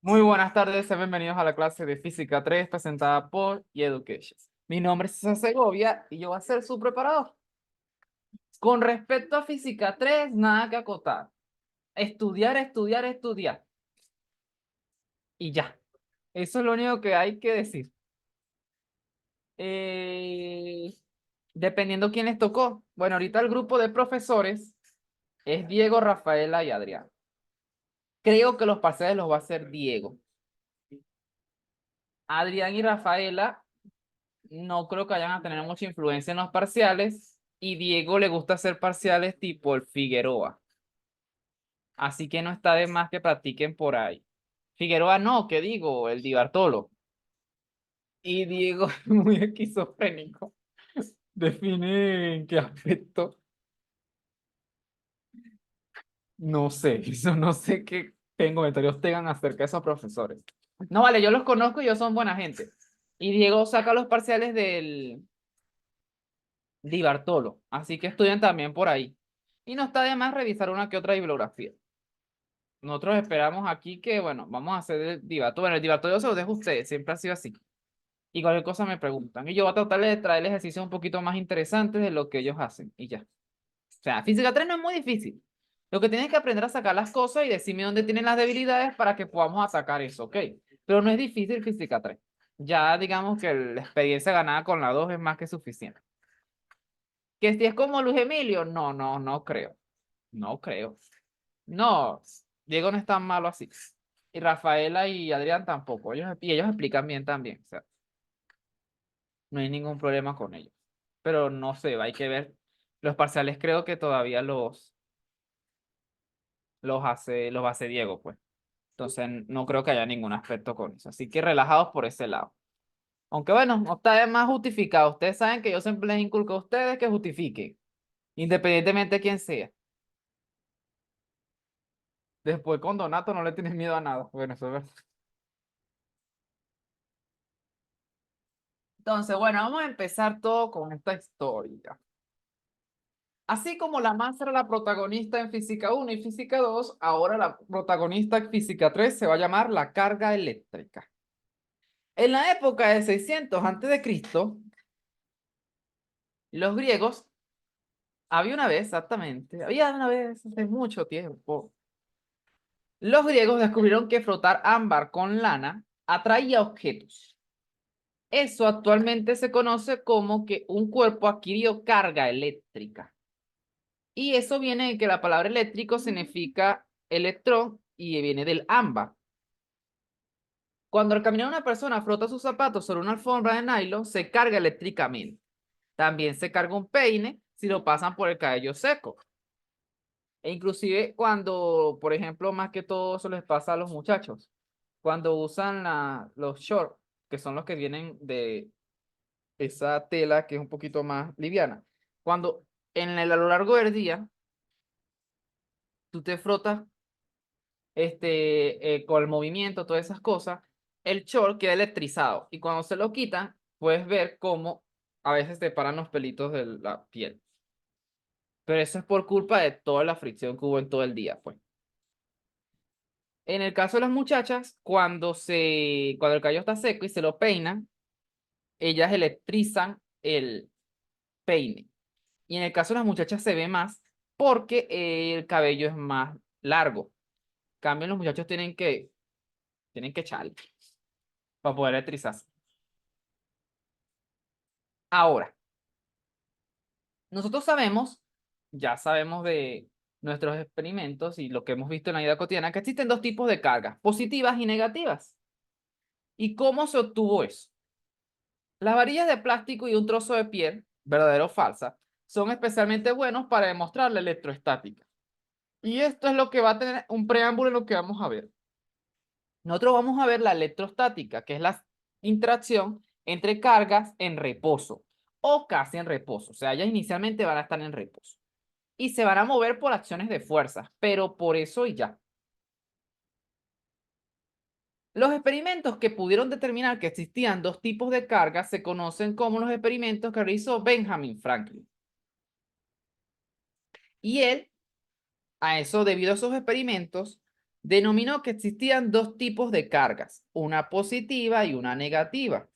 Muy buenas tardes, sean bienvenidos a la clase de Física 3 presentada por eEducation. Mi nombre es César Segovia y yo voy a ser su preparador. Con respecto a Física 3, nada que acotar. Estudiar, estudiar, estudiar. Y ya. Eso es lo único que hay que decir. Eh, Dependiendo quién les tocó. Bueno, ahorita el grupo de profesores es Diego, Rafaela y Adrián. Creo que los parciales los va a hacer Diego. Adrián y Rafaela no creo que vayan a tener mucha influencia en los parciales y Diego le gusta hacer parciales tipo el Figueroa. Así que no está de más que practiquen por ahí. Figueroa no, ¿qué digo? El Di Bartolo. Y Diego es muy esquizofrénico. Define en qué aspecto. No sé, eso no sé qué comentarios tengan acerca de esos profesores. No, vale, yo los conozco y ellos son buena gente. Y Diego saca los parciales del Di Bartolo, así que estudian también por ahí. Y no está de más revisar una que otra bibliografía. Nosotros esperamos aquí que, bueno, vamos a hacer el divato. Bueno, el divato yo se lo dejo a ustedes, siempre ha sido así. Y cualquier cosa me preguntan. Y yo voy a tratar de traer ejercicios un poquito más interesantes de lo que ellos hacen. Y ya. O sea, física 3 no es muy difícil. Lo que tienes que aprender a sacar las cosas y decirme dónde tienen las debilidades para que podamos atacar eso, ¿ok? Pero no es difícil física 3. Ya digamos que la experiencia ganada con la 2 es más que suficiente. Que si es como Luis Emilio, no, no, no creo. No creo. No, Diego no es tan malo así. Y Rafaela y Adrián tampoco. Y ellos explican bien también. O sea, no hay ningún problema con ellos. Pero no sé, hay que ver. Los parciales creo que todavía los hace Diego, pues. Entonces no creo que haya ningún aspecto con eso. Así que relajados por ese lado. Aunque bueno, no está de más justificado. Ustedes saben que yo siempre les inculco a ustedes que justifiquen, independientemente de quién sea. Después con Donato no le tienes miedo a nada. Bueno, eso es verdad. Entonces, bueno, vamos a empezar todo con esta historia. Así como la masa era la protagonista en Física 1 y Física 2, ahora la protagonista en Física 3 se va a llamar la carga eléctrica. En la época de 600 a.C., los griegos, había una vez, hace mucho tiempo, los griegos descubrieron que frotar ámbar con lana atraía objetos. Eso actualmente se conoce como que un cuerpo adquirió carga eléctrica. Y eso viene de que la palabra eléctrico significa electrón y viene del ámbar. Cuando al caminar una persona frota sus zapatos sobre una alfombra de nylon, se carga eléctricamente. También se carga un peine si lo pasan por el cabello seco. E inclusive cuando, por ejemplo, más que todo eso les pasa a los muchachos, cuando usan los shorts, que son los que vienen de esa tela que es un poquito más liviana. Cuando a lo largo del día tú te frotas con el movimiento, todas esas cosas, el short queda electrizado y cuando se lo quitan, puedes ver cómo a veces te paran los pelitos de la piel. Pero eso es por culpa de toda la fricción que hubo en todo el día, pues. En el caso de las muchachas, cuando el cabello está seco y se lo peinan, ellas electrizan el peine. Y en el caso de las muchachas se ve más porque el cabello es más largo. En cambio, los muchachos tienen que echarle para poder electrizarse. Ahora, nosotros ya sabemos de nuestros experimentos y lo que hemos visto en la vida cotidiana, que existen dos tipos de cargas, positivas y negativas. ¿Y cómo se obtuvo eso? Las varillas de plástico y un trozo de piel, verdadero o falsa, son especialmente buenos para demostrar la electroestática. Y esto es lo que va a tener un preámbulo en lo que vamos a ver. Nosotros vamos a ver la electrostática, que es la interacción entre cargas en reposo o casi en reposo. O sea, ellas inicialmente van a estar en reposo y se van a mover por acciones de fuerza, pero por eso y ya. Los experimentos que pudieron determinar que existían dos tipos de cargas se conocen como los experimentos que realizó Benjamin Franklin. Y él, a eso, debido a esos experimentos, denominó que existían dos tipos de cargas, una positiva y una negativa.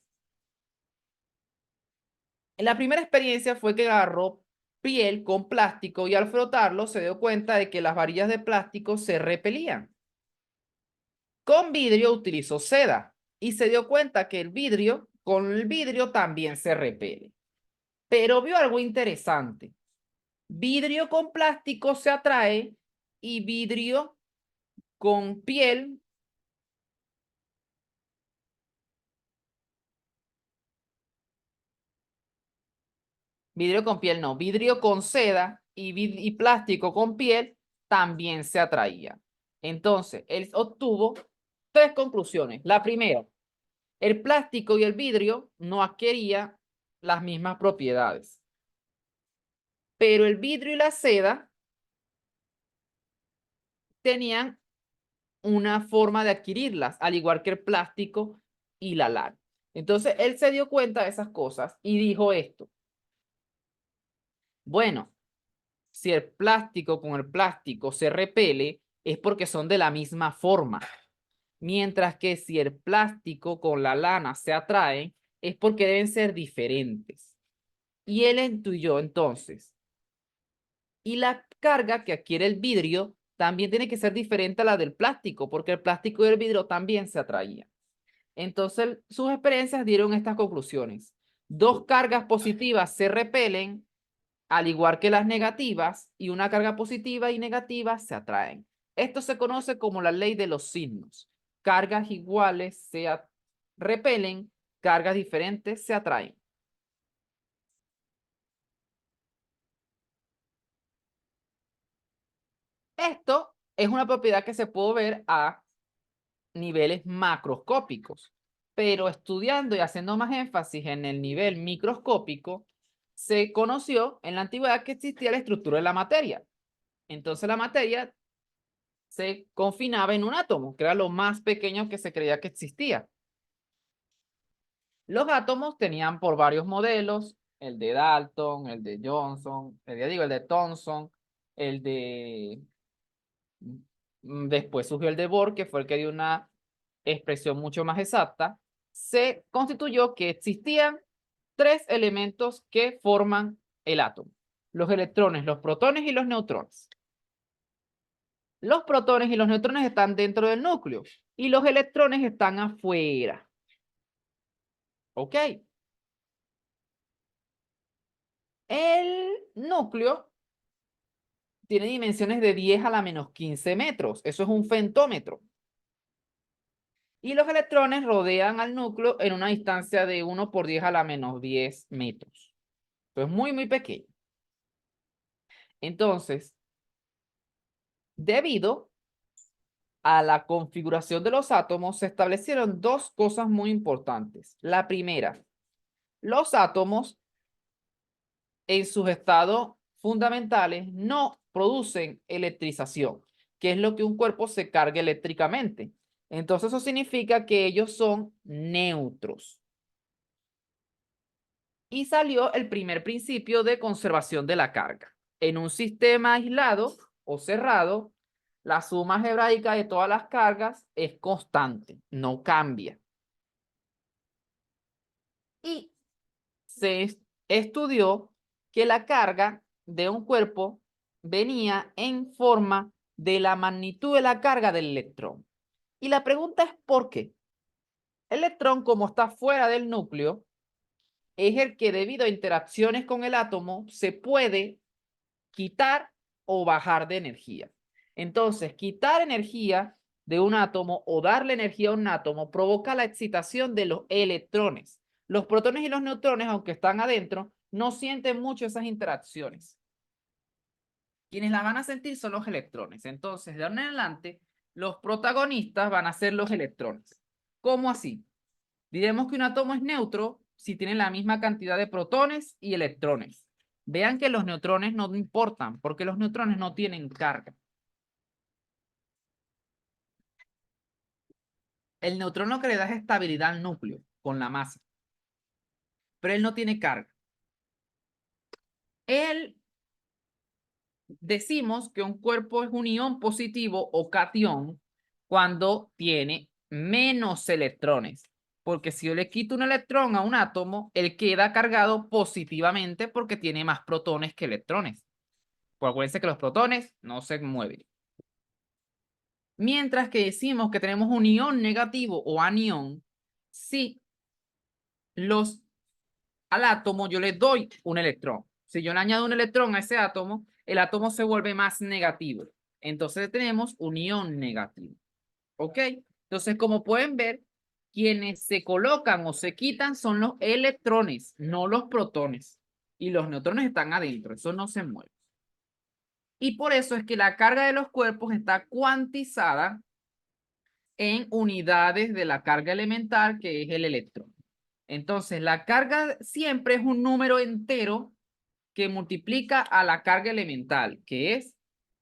La primera experiencia fue que agarró piel con plástico y al frotarlo se dio cuenta de que las varillas de plástico se repelían. Con vidrio utilizó seda y se dio cuenta que con el vidrio también se repele. Pero vio algo interesante. Vidrio con plástico se atrae y vidrio con piel vidrio con piel no, vidrio con seda y plástico con piel también se atraía. Entonces, él obtuvo tres conclusiones. La primera, el plástico y el vidrio no adquirían las mismas propiedades, pero el vidrio y la seda tenían una forma de adquirirlas, al igual que el plástico y la lana. Entonces, él se dio cuenta de esas cosas y dijo esto. Bueno, si el plástico con el plástico se repele, es porque son de la misma forma. Mientras que si el plástico con la lana se atraen, es porque deben ser diferentes. Y él intuyó entonces. Y la carga que adquiere el vidrio también tiene que ser diferente a la del plástico, porque el plástico y el vidrio también se atraían. Entonces, sus experiencias dieron estas conclusiones. Dos cargas positivas se repelen al igual que las negativas, y una carga positiva y negativa se atraen. Esto se conoce como la ley de los signos. Cargas iguales se repelen, cargas diferentes se atraen. Esto es una propiedad que se puede ver a niveles macroscópicos, pero estudiando y haciendo más énfasis en el nivel microscópico, se conoció en la antigüedad que existía la estructura de la materia. Entonces la materia se confinaba en un átomo, que era lo más pequeño que se creía que existía. Los átomos tenían por varios modelos, el de Dalton, el de Johnson, el de Thomson, el de... Después surgió el de Bohr, que fue el que dio una expresión mucho más exacta. Se constituyó que existían tres elementos que forman el átomo: los electrones, los protones y los neutrones. Los protones y los neutrones están dentro del núcleo y los electrones están afuera. ¿Ok? El núcleo tiene dimensiones de 10 a la menos 15 metros. Eso es un femtómetro. Y los electrones rodean al núcleo en una distancia de 1 por 10 a la menos 10 metros. Eso es muy, muy pequeño. Entonces, debido a la configuración de los átomos, se establecieron dos cosas muy importantes. La primera, los átomos en sus estados fundamentales no producen electrización, que es lo que un cuerpo se carga eléctricamente. Entonces eso significa que ellos son neutros. Y salió el primer principio de conservación de la carga. En un sistema aislado o cerrado, la suma algebraica de todas las cargas es constante, no cambia. Y se estudió que la carga de un cuerpo venía en forma de la magnitud de la carga del electrón. Y la pregunta es ¿por qué? El electrón, como está fuera del núcleo, es el que debido a interacciones con el átomo se puede quitar o bajar de energía. Entonces, quitar energía de un átomo o darle energía a un átomo provoca la excitación de los electrones. Los protones y los neutrones, aunque están adentro, no sienten mucho esas interacciones. Quienes las van a sentir son los electrones. Entonces, de ahora en adelante, los protagonistas van a ser los electrones. ¿Cómo así? Diremos que un átomo es neutro si tiene la misma cantidad de protones y electrones. Vean que los neutrones no importan, porque los neutrones no tienen carga. El neutrón lo que le da es estabilidad al núcleo con la masa, pero él no tiene carga. Él decimos que un cuerpo es un ion positivo o catión cuando tiene menos electrones. Porque si yo le quito un electrón a un átomo, él queda cargado positivamente porque tiene más protones que electrones. Pues acuérdense que los protones no se mueven. Mientras que decimos que tenemos un ion negativo o anión, si al átomo yo le doy un electrón. Si yo le añado un electrón a ese átomo, el átomo se vuelve más negativo. Entonces tenemos un ion negativo. ¿Ok? Entonces, como pueden ver, quienes se colocan o se quitan son los electrones, no los protones. Y los neutrones están adentro, eso no se mueve. Y por eso es que la carga de los cuerpos está cuantizada en unidades de la carga elemental, que es el electrón. Entonces, la carga siempre es un número entero que multiplica a la carga elemental, que es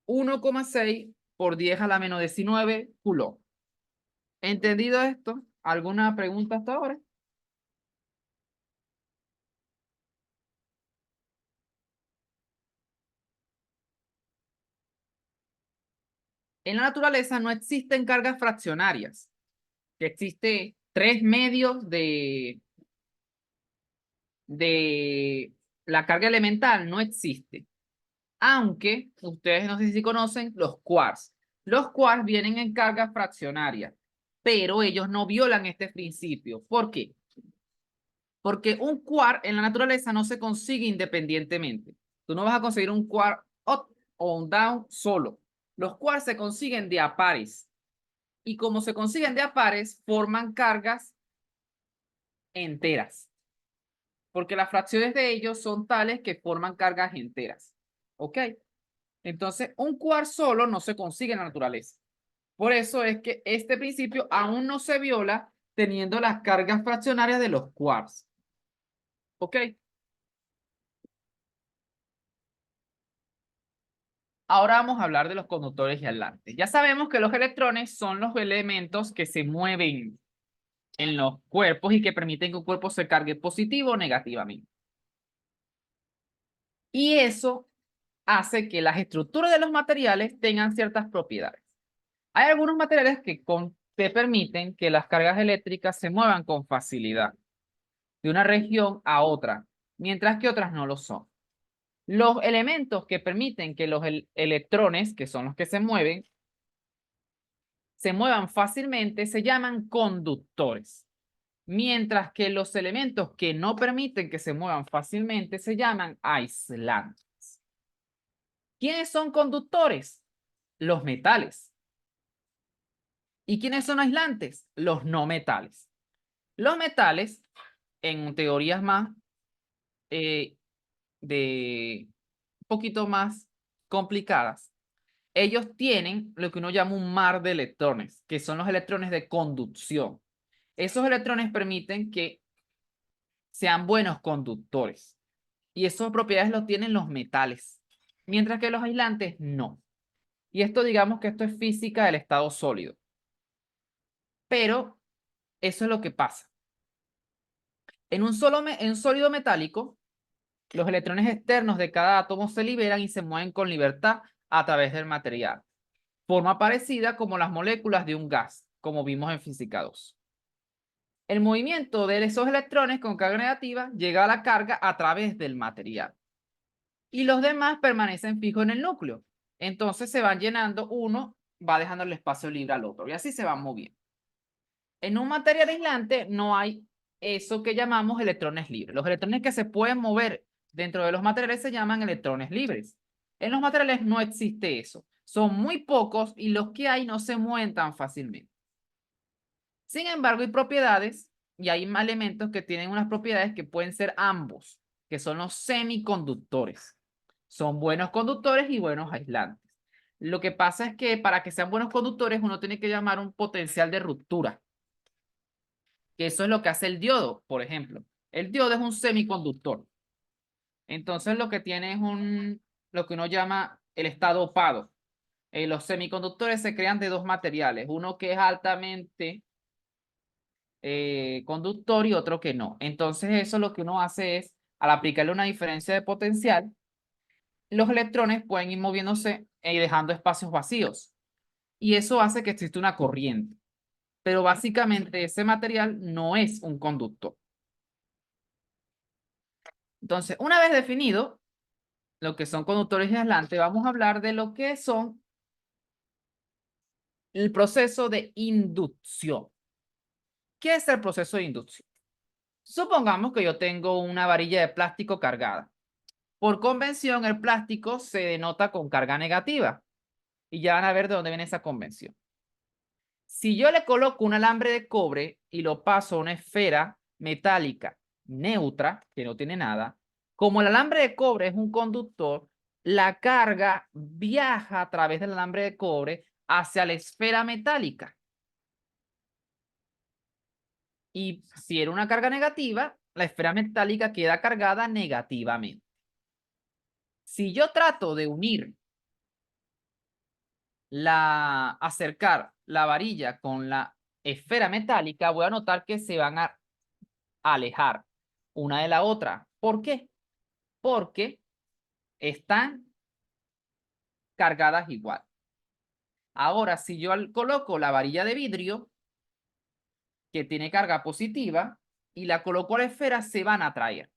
1,6 por 10 a la menos 19 coulomb. ¿Entendido esto? ¿Alguna pregunta hasta ahora? En la naturaleza no existen cargas fraccionarias, que existe 3 medios de la carga elemental, no existe. Aunque ustedes no sé si conocen los quarks. Los quarks vienen en carga fraccionaria, pero ellos no violan este principio. ¿Por qué? Porque un quark en la naturaleza no se consigue independientemente. Tú no vas a conseguir un quark up o un down solo. Los quarks se consiguen de a pares. Y como se consiguen de a pares, forman cargas enteras. Porque las fracciones de ellos son tales que forman cargas enteras. ¿Ok? Entonces, un quark solo no se consigue en la naturaleza. Por eso es que este principio aún no se viola teniendo las cargas fraccionarias de los quarks. ¿Ok? Ahora vamos a hablar de los conductores y aislantes. Ya sabemos que los electrones son los elementos que se mueven en los cuerpos y que permiten que un cuerpo se cargue positivo o negativamente. Y eso hace que las estructuras de los materiales tengan ciertas propiedades. Hay algunos materiales que te permiten que las cargas eléctricas se muevan con facilidad de una región a otra, mientras que otras no lo son. Los elementos que permiten que los electrones, que son los que se muevan fácilmente, se llaman conductores, mientras que los elementos que no permiten que se muevan fácilmente se llaman aislantes. ¿Quiénes son conductores? Los metales. ¿Y quiénes son aislantes? Los no metales. Los metales, en teorías más de un poquito más complicadas, ellos tienen lo que uno llama un mar de electrones, que son los electrones de conducción. Esos electrones permiten que sean buenos conductores. Y esas propiedades lo tienen los metales, mientras que los aislantes no. Y esto digamos que esto es física del estado sólido. Pero eso es lo que pasa. En un sólido metálico, los electrones externos de cada átomo se liberan y se mueven con libertad a través del material. Forma parecida como las moléculas de un gas, como vimos en física 2. El movimiento de esos electrones con carga negativa llega a la carga a través del material. Y los demás permanecen fijos en el núcleo. Entonces se van llenando, uno va dejando el espacio libre al otro y así se van moviendo. En un material aislante no hay eso que llamamos electrones libres. Los electrones que se pueden mover dentro de los materiales se llaman electrones libres. En los materiales no existe eso. Son muy pocos y los que hay no se mueven tan fácilmente. Sin embargo, hay propiedades y hay elementos que tienen unas propiedades que pueden ser ambos, que son los semiconductores. Son buenos conductores y buenos aislantes. Lo que pasa es que para que sean buenos conductores uno tiene que llamar un potencial de ruptura, que eso es lo que hace el diodo, por ejemplo. El diodo es un semiconductor. Entonces lo que tiene es lo que uno llama el estado dopado. Los semiconductores se crean de dos materiales, uno que es altamente conductor y otro que no. Entonces eso lo que uno hace es, al aplicarle una diferencia de potencial, los electrones pueden ir moviéndose y dejando espacios vacíos. y eso hace que exista una corriente. Pero básicamente ese material no es un conductor. Entonces, una vez definido lo que son conductores y aislantes, vamos a hablar de lo que son el proceso de inducción. ¿Qué es el proceso de inducción? Supongamos que yo tengo una varilla de plástico cargada. Por convención, el plástico se denota con carga negativa. Y ya van a ver de dónde viene esa convención. Si yo le coloco un alambre de cobre y lo paso a una esfera metálica neutra, que no tiene nada, como el alambre de cobre es un conductor, la carga viaja a través del alambre de cobre hacia la esfera metálica. Y si era una carga negativa, la esfera metálica queda cargada negativamente. Si yo trato de acercar la varilla con la esfera metálica, voy a notar que se van a alejar una de la otra. ¿Por qué? Porque están cargadas igual. Ahora, si yo coloco la varilla de vidrio, que tiene carga positiva, y la coloco a la esfera, se van a atraer.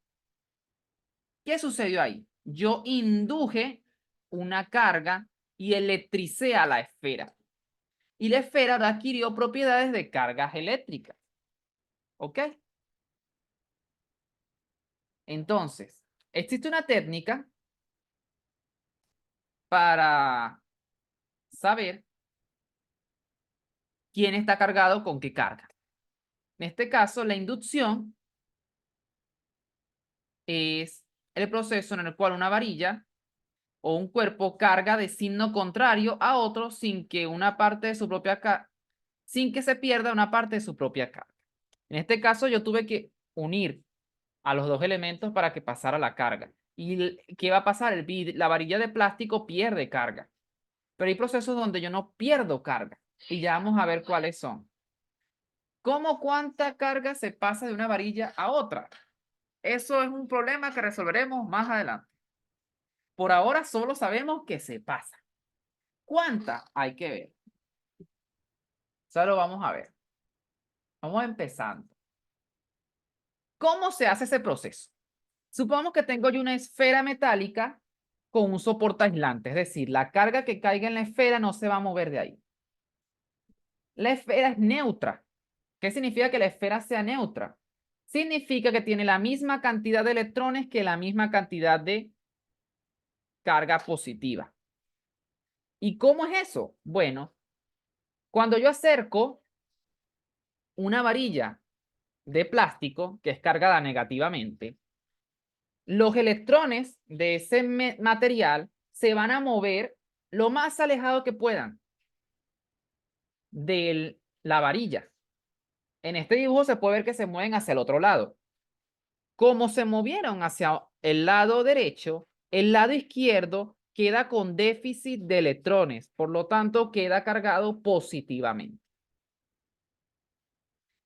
¿Qué sucedió ahí? Yo induje una carga y electricé a la esfera. Y la esfera adquirió propiedades de cargas eléctricas. ¿Ok? Entonces, existe una técnica para saber quién está cargado con qué carga. En este caso, la inducción es el proceso en el cual una varilla o un cuerpo carga de signo contrario a otro sin que una parte de su propia sin que se pierda una parte de su propia carga. En este caso, yo tuve que unir a los dos elementos para que pasara la carga. ¿Y qué va a pasar? La varilla de plástico pierde carga. Pero hay procesos donde yo no pierdo carga. Y ya vamos a ver cuáles son. ¿Cómo cuánta carga se pasa de una varilla a otra? Eso es un problema que resolveremos más adelante. Por ahora solo sabemos que se pasa. ¿Cuánta? Hay que ver. Solo vamos a ver. Vamos empezando. ¿Cómo se hace ese proceso? Supongamos que tengo yo una esfera metálica con un soporte aislante, es decir, la carga que caiga en la esfera no se va a mover de ahí. La esfera es neutra. ¿Qué significa que la esfera sea neutra? Significa que tiene la misma cantidad de electrones que la misma cantidad de carga positiva. ¿Y cómo es eso? Bueno, cuando yo acerco una varilla de plástico que es cargada negativamente, los electrones de ese material se van a mover lo más alejado que puedan de la varilla. En este dibujo se puede ver que se mueven hacia el otro lado. Como se movieron hacia el lado derecho, el lado izquierdo queda con déficit de electrones, por lo tanto queda cargado positivamente.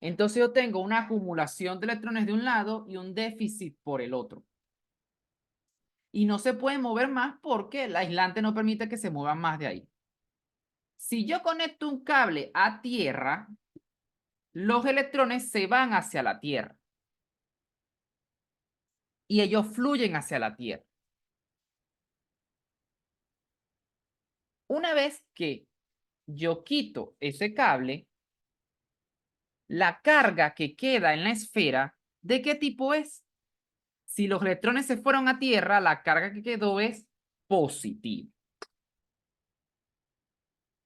Entonces yo tengo una acumulación de electrones de un lado y un déficit por el otro. Y no se pueden mover más porque el aislante no permite que se muevan más de ahí. Si yo conecto un cable a tierra, los electrones se van hacia la tierra y ellos fluyen hacia la tierra. Una vez que yo quito ese cable, la carga que queda en la esfera, ¿de qué tipo es? Si los electrones se fueron a tierra, la carga que quedó es positiva.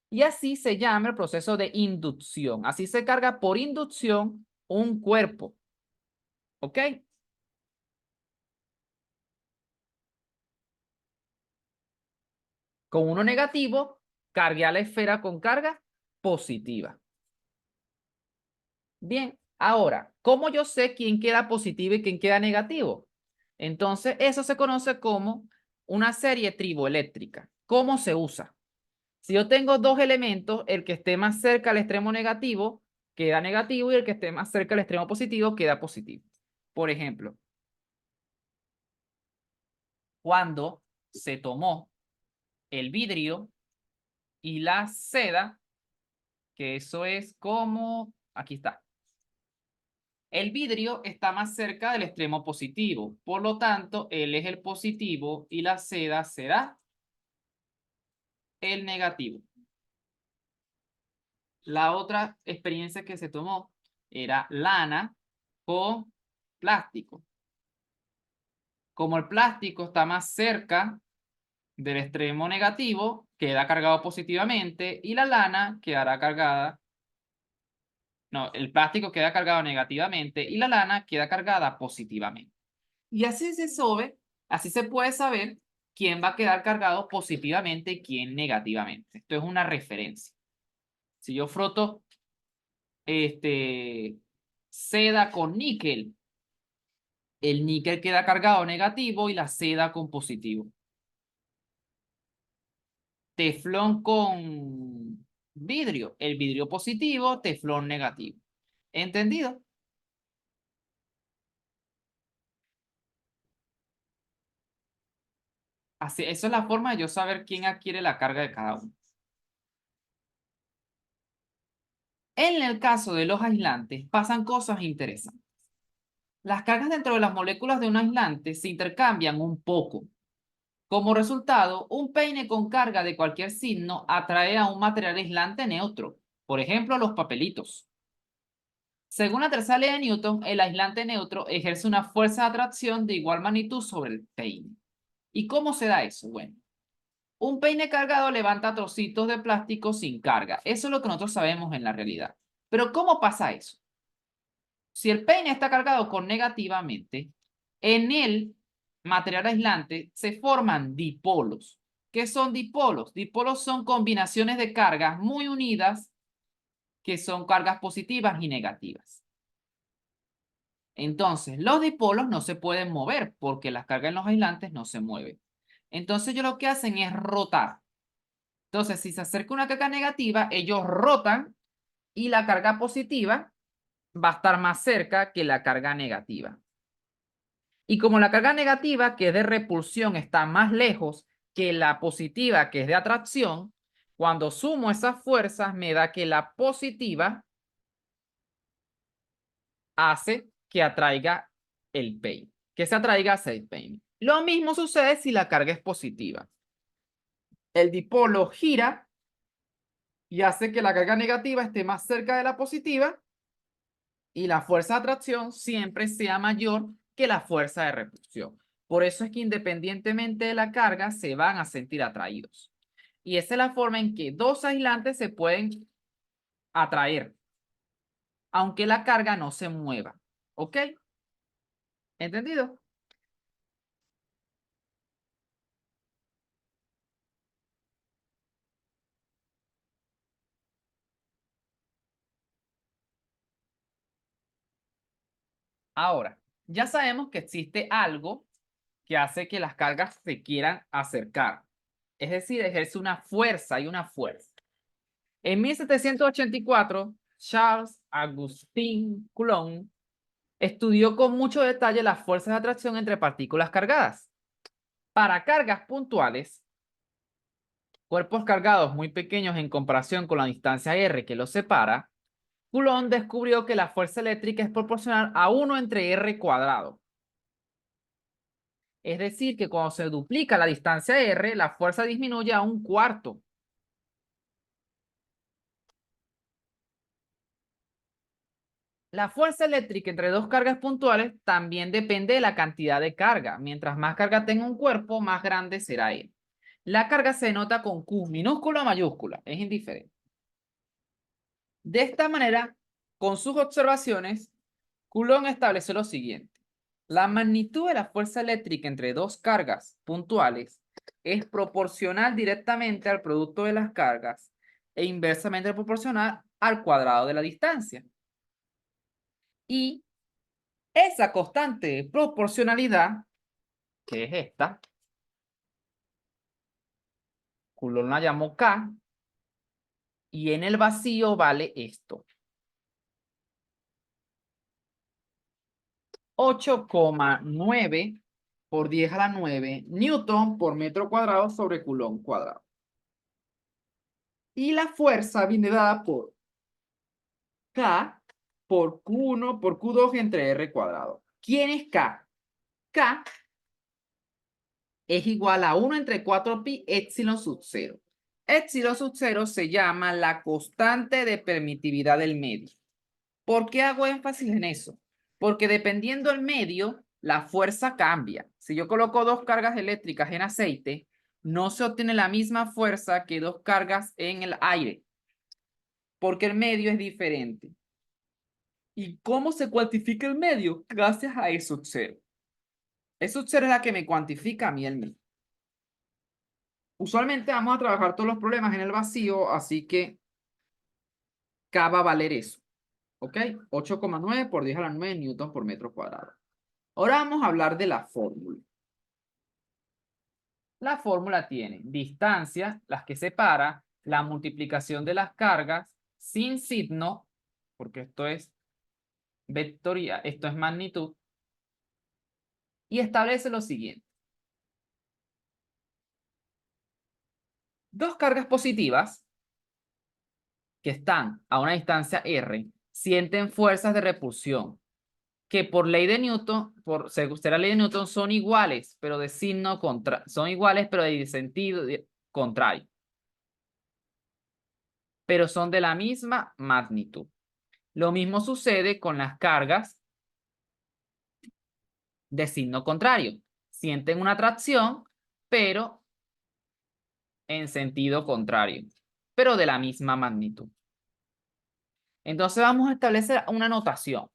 Y así se llama el proceso de inducción. Así se carga por inducción un cuerpo. ¿Ok? Con uno negativo, cargué a la esfera con carga positiva. Bien, ahora, ¿cómo yo sé quién queda positivo y quién queda negativo? Entonces, eso se conoce como una serie triboeléctrica. ¿Cómo se usa? Si yo tengo dos elementos, el que esté más cerca al extremo negativo queda negativo y el que esté más cerca al extremo positivo queda positivo. Por ejemplo, cuando se tomó el vidrio y la seda que eso es como, aquí está. El vidrio está más cerca del extremo positivo, por lo tanto, él es el positivo y la seda será el negativo. La otra experiencia que se tomó era lana con plástico. Como el plástico está más cerca del extremo negativo, queda cargado positivamente y la lana quedará cargada. No, el plástico queda cargado negativamente y la lana queda cargada positivamente. Y así se puede saber quién va a quedar cargado positivamente y quién negativamente. Esto es una referencia. Si yo froto seda con níquel, el níquel queda cargado negativo y la seda con positivo. Teflón con vidrio, el vidrio positivo, teflón negativo. ¿Entendido? Así, esa es la forma de yo saber quién adquiere la carga de cada uno. En el caso de los aislantes pasan cosas interesantes. Las cargas dentro de las moléculas de un aislante se intercambian un poco. Como resultado, un peine con carga de cualquier signo atrae a un material aislante neutro, por ejemplo, los papelitos. Según la tercera ley de Newton, el aislante neutro ejerce una fuerza de atracción de igual magnitud sobre el peine. ¿Y cómo se da eso? Bueno, un peine cargado levanta trocitos de plástico sin carga. Eso es lo que nosotros sabemos en la realidad. Pero ¿cómo pasa eso? Si el peine está cargado con negativamente, en el material aislante se forman dipolos. ¿Qué son dipolos? Dipolos son combinaciones de cargas muy unidas que son cargas positivas y negativas. Entonces, los dipolos no se pueden mover porque las cargas en los aislantes no se mueven. Entonces, ellos lo que hacen es rotar. Entonces, si se acerca una carga negativa, ellos rotan y la carga positiva va a estar más cerca que la carga negativa. Y como la carga negativa, que es de repulsión, está más lejos que la positiva, que es de atracción, cuando sumo esas fuerzas me da que la positiva hace que atraiga el peine, que se atraiga hacia el peine. Lo mismo sucede si la carga es positiva. El dipolo gira y hace que la carga negativa esté más cerca de la positiva y la fuerza de atracción siempre sea mayor que la fuerza de repulsión. Por eso es que independientemente de la carga se van a sentir atraídos. Y esa es la forma en que dos aislantes se pueden atraer, aunque la carga no se mueva. ¿Ok? ¿Entendido? Ahora, ya sabemos que existe algo que hace que las cargas se quieran acercar. Es decir, ejerce una fuerza y una fuerza. En 1784, Charles Augustin Coulomb estudió con mucho detalle las fuerzas de atracción entre partículas cargadas. Para cargas puntuales, cuerpos cargados muy pequeños en comparación con la distancia r que los separa, Coulomb descubrió que la fuerza eléctrica es proporcional a 1 entre r cuadrado. Es decir, que cuando se duplica la distancia r, la fuerza disminuye a 1/4. La fuerza eléctrica entre dos cargas puntuales también depende de la cantidad de carga. Mientras más carga tenga un cuerpo, más grande será él. La carga se denota con Q minúscula o mayúscula, es indiferente. De esta manera, con sus observaciones, Coulomb estableció lo siguiente. La magnitud de la fuerza eléctrica entre dos cargas puntuales es proporcional directamente al producto de las cargas e inversamente proporcional al cuadrado de la distancia. Y esa constante de proporcionalidad, que es esta, Coulomb la llamó K, y en el vacío vale esto. 8,9 por 10 a la 9 newton por metro cuadrado sobre Coulomb cuadrado. Y la fuerza viene dada por K por Q1 por Q2 entre R cuadrado. ¿Quién es K? K es igual a 1 entre 4pi epsilon sub 0. Epsilon sub 0 se llama la constante de permitividad del medio. ¿Por qué hago énfasis en eso? Porque dependiendo del medio, la fuerza cambia. Si yo coloco dos cargas eléctricas en aceite, no se obtiene la misma fuerza que dos cargas en el aire, porque el medio es diferente. ¿Y cómo se cuantifica el medio? Gracias a E sub 0. E sub 0 es la que me cuantifica a mí el medio. Usualmente vamos a trabajar todos los problemas en el vacío, así que K va a valer eso. ¿Ok? 8,9 por 10 a la 9 newton por metro cuadrado. Ahora vamos a hablar de la fórmula. La fórmula tiene distancia, las que separa, la multiplicación de las cargas sin signo, porque esto es vectoría, esto es magnitud, y establece lo siguiente. Dos cargas positivas que están a una distancia r sienten fuerzas de repulsión que por ley de Newton, según la ley de Newton, son iguales, pero de signo son iguales, pero de sentido contrario. Pero son de la misma magnitud. Lo mismo sucede con las cargas de signo contrario. Sienten una atracción, pero en sentido contrario, pero de la misma magnitud. Entonces vamos a establecer una notación.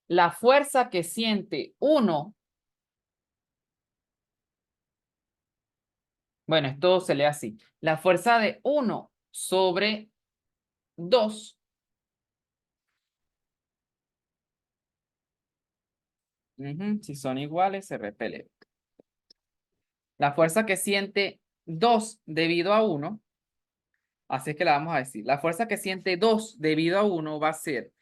La fuerza que siente uno, bueno, esto se lee así. La fuerza de 1 sobre 2 si son iguales, se repelen. La fuerza que siente 2 debido a 1, así es que la vamos a decir. La fuerza que siente 2 debido a 1 va a ser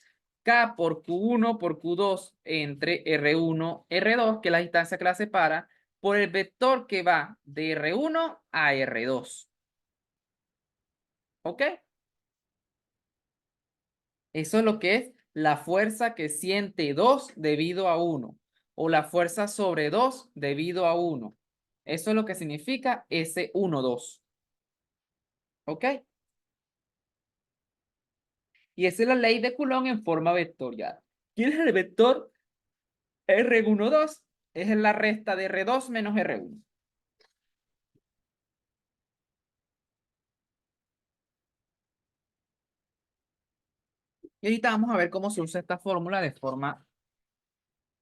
K por Q1 por Q2 entre R1, R2, que es la distancia que la separa, por el vector que va de R1 a R2. ¿Ok? Eso es lo que es la fuerza que siente 2 debido a 1 o la fuerza sobre 2 debido a 1. Eso es lo que significa ese 1, 2. ¿Ok? Y esa es la ley de Coulomb en forma vectorial. ¿Quién es el vector? R1, 2 es la resta de R2 menos R1. Y ahorita vamos a ver cómo se usa esta fórmula de forma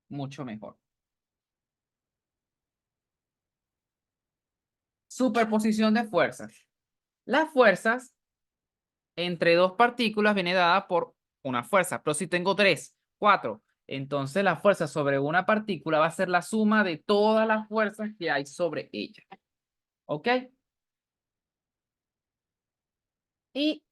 mucho mejor. Superposición de fuerzas. Las fuerzas entre dos partículas viene dada por una fuerza, pero si tengo 3, 4, entonces la fuerza sobre una partícula va a ser la suma de todas las fuerzas que hay sobre ella. ¿Ok? Y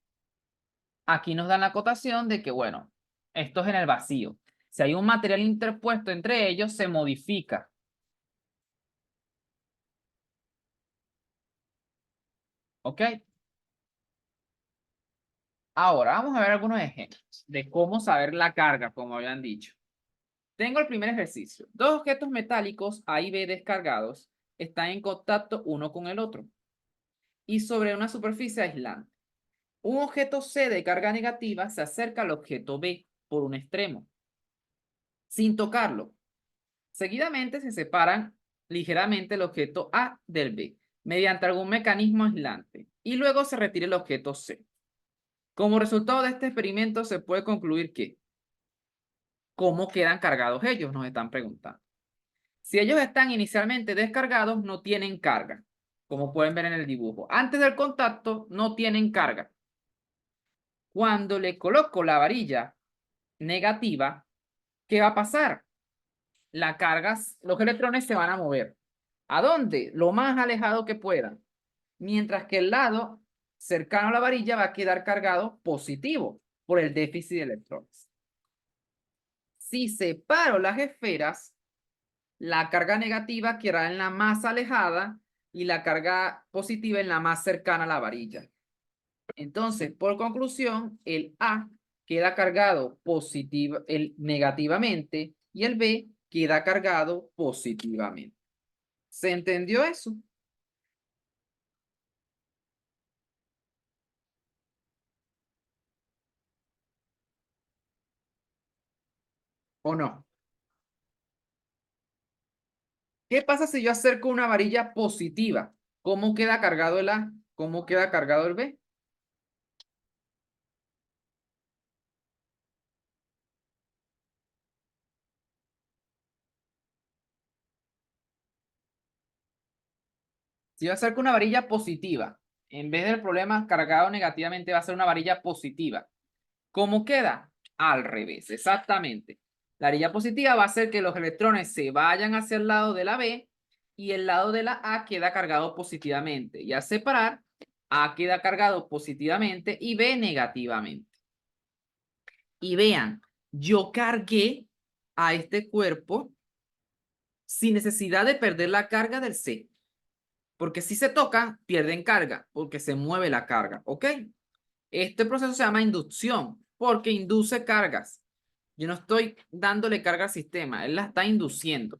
aquí nos dan la acotación de que, bueno, esto es en el vacío. Si hay un material interpuesto entre ellos, se modifica. ¿Ok? Ahora vamos a ver algunos ejemplos de cómo saber la carga, como habían dicho. Tengo el primer ejercicio. Dos objetos metálicos A y B descargados están en contacto uno con el otro y sobre una superficie aislante. Un objeto C de carga negativa se acerca al objeto B por un extremo, sin tocarlo. Seguidamente se separan ligeramente el objeto A del B mediante algún mecanismo aislante y luego se retira el objeto C. Como resultado de este experimento se puede concluir que ¿cómo quedan cargados ellos? Nos están preguntando. Si ellos están inicialmente descargados, no tienen carga, como pueden ver en el dibujo. Antes del contacto, no tienen carga. Cuando le coloco la varilla negativa, ¿qué va a pasar? La carga, los electrones se van a mover. ¿A dónde? Lo más alejado que puedan. Mientras que el lado cercano a la varilla va a quedar cargado positivo por el déficit de electrones. Si separo las esferas, la carga negativa quedará en la más alejada y la carga positiva en la más cercana a la varilla. Entonces, por conclusión, el A queda cargado negativamente y el B queda cargado positivamente. ¿Se entendió eso? ¿O no? ¿Qué pasa si yo acerco una varilla positiva? ¿Cómo queda cargado el A? ¿Cómo queda cargado el B? Si yo acerco una varilla positiva, en vez del problema cargado negativamente va a ser una varilla positiva. ¿Cómo queda? Al revés, exactamente. La varilla positiva va a hacer que los electrones se vayan hacia el lado de la B y el lado de la A queda cargado positivamente. Y al separar, A queda cargado positivamente y B negativamente. Y vean, yo cargué a este cuerpo sin necesidad de perder la carga del C. Porque si se toca, pierden carga, porque se mueve la carga, ¿ok? Este proceso se llama inducción, porque induce cargas. Yo no estoy dándole carga al sistema, él la está induciendo.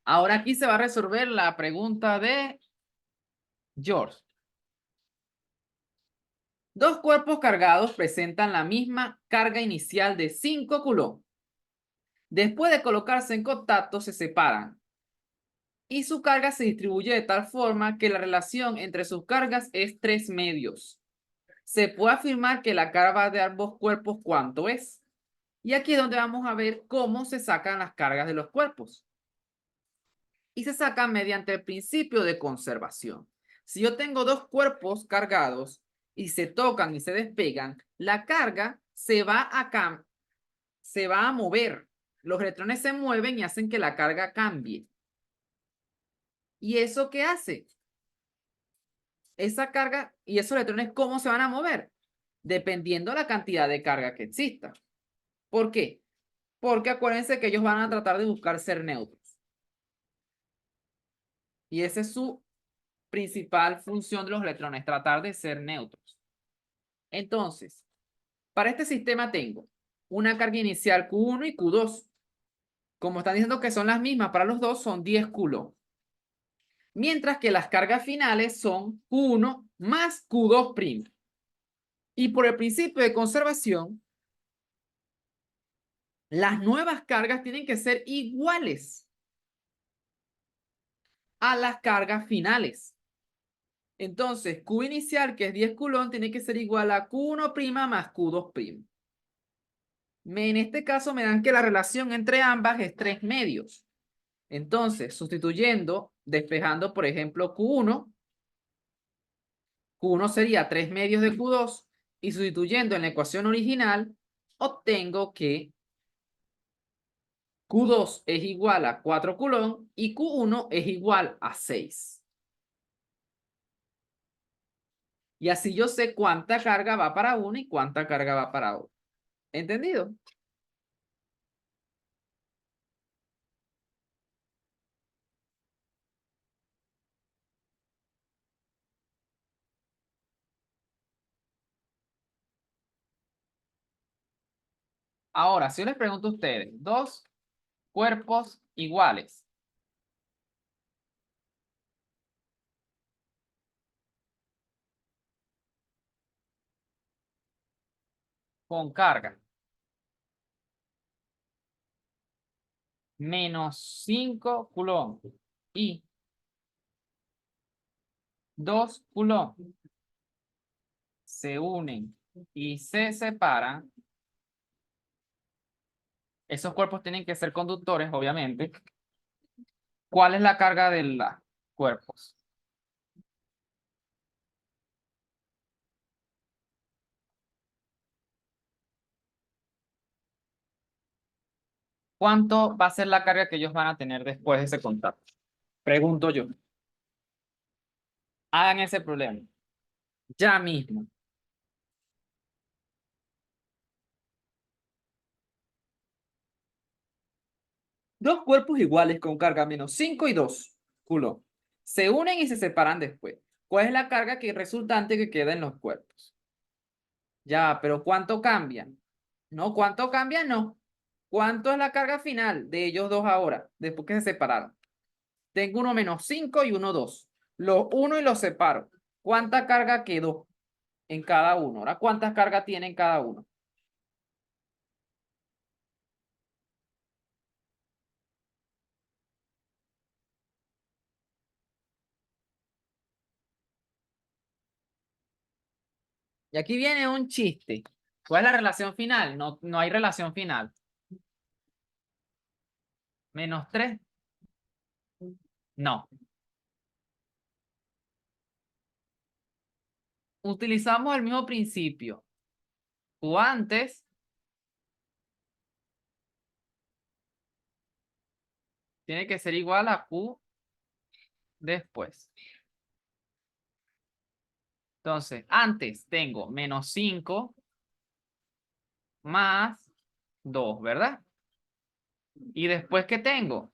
Ahora aquí se va a resolver la pregunta de George. Dos cuerpos cargados presentan la misma carga inicial de 5 coulomb. Después de colocarse en contacto, se separan y su carga se distribuye de tal forma que la relación entre sus cargas es 3 medios. Se puede afirmar que la carga de ambos cuerpos, ¿cuánto es? Y aquí es donde vamos a ver cómo se sacan las cargas de los cuerpos. Y se sacan mediante el principio de conservación. Si yo tengo dos cuerpos cargados y se tocan y se despegan, la carga se va a mover. Los electrones se mueven y hacen que la carga cambie. ¿Y eso qué hace? Esa carga y esos electrones, ¿cómo se van a mover? Dependiendo de la cantidad de carga que exista. ¿Por qué? Porque acuérdense que ellos van a tratar de buscar ser neutros. Y esa es su principal función de los electrones, tratar de ser neutros. Entonces, para este sistema tengo una carga inicial Q1 y Q2. Como están diciendo que son las mismas para los dos, son 10 coulomb. Mientras que las cargas finales son Q1 más Q2'. Y por el principio de conservación, las nuevas cargas tienen que ser iguales a las cargas finales. Entonces, Q inicial, que es 10 coulomb, tiene que ser igual a Q1' más Q2'. En este caso me dan que la relación entre ambas es 3 medios. Entonces, sustituyendo, despejando, por ejemplo, Q1 sería 3 medios de Q2, y sustituyendo en la ecuación original, obtengo que Q2 es igual a 4 coulomb y Q1 es igual a 6. Y así yo sé cuánta carga va para uno y cuánta carga va para otro. ¿Entendido? Ahora, si yo les pregunto a ustedes, dos cuerpos iguales con carga menos 5 coulomb y 2 coulomb se unen y se separan, esos cuerpos tienen que ser conductores, obviamente. ¿Cuál es la carga de los cuerpos? ¿Cuánto va a ser la carga que ellos van a tener después de ese contacto? Pregunto yo. Hagan ese problema. Ya mismo. Dos cuerpos iguales con carga menos 5 y 2 coulomb se unen y se separan después. ¿Cuál es la carga resultante que queda en los cuerpos? Ya, pero ¿cuánto cambian? No, ¿cuánto cambian? No. ¿Cuánto es la carga final de ellos dos ahora, después que se separaron? Tengo uno -5 y uno 2. Los uno y los separo. ¿Cuánta carga quedó en cada uno? Ahora, ¿cuántas cargas tienen cada uno? Y aquí viene un chiste. ¿Cuál es la relación final? No, no hay relación final. -3. No. Utilizamos el mismo principio. Q antes tiene que ser igual a Q después. Entonces, antes tengo -5 más 2, ¿verdad? Y después, ¿qué tengo?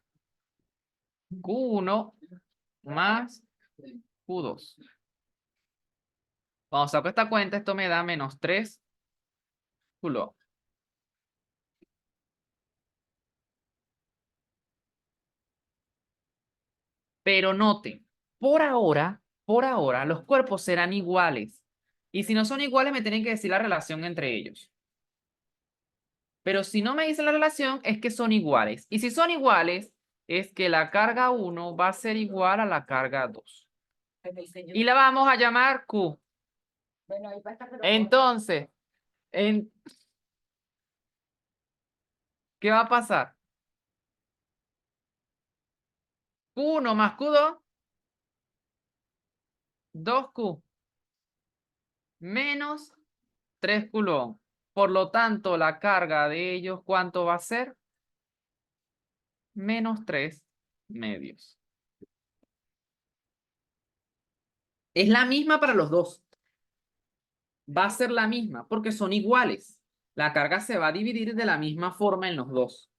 Q1 más Q2. Cuando saco esta cuenta, esto me da -3 Coulomb. Pero noten, por ahora, los cuerpos serán iguales. Y si no son iguales, me tienen que decir la relación entre ellos. Pero si no me dicen la relación, es que son iguales. Y si son iguales, es que la carga 1 va a ser igual a la carga 2. Y la vamos a llamar Q. Entonces, ¿qué va a pasar? Q1 más Q2, 2Q, menos 3 Coulomb. Por lo tanto, la carga de ellos, ¿cuánto va a ser? -3 medios. Es la misma para los dos. Va a ser la misma porque son iguales. La carga se va a dividir de la misma forma en los dos.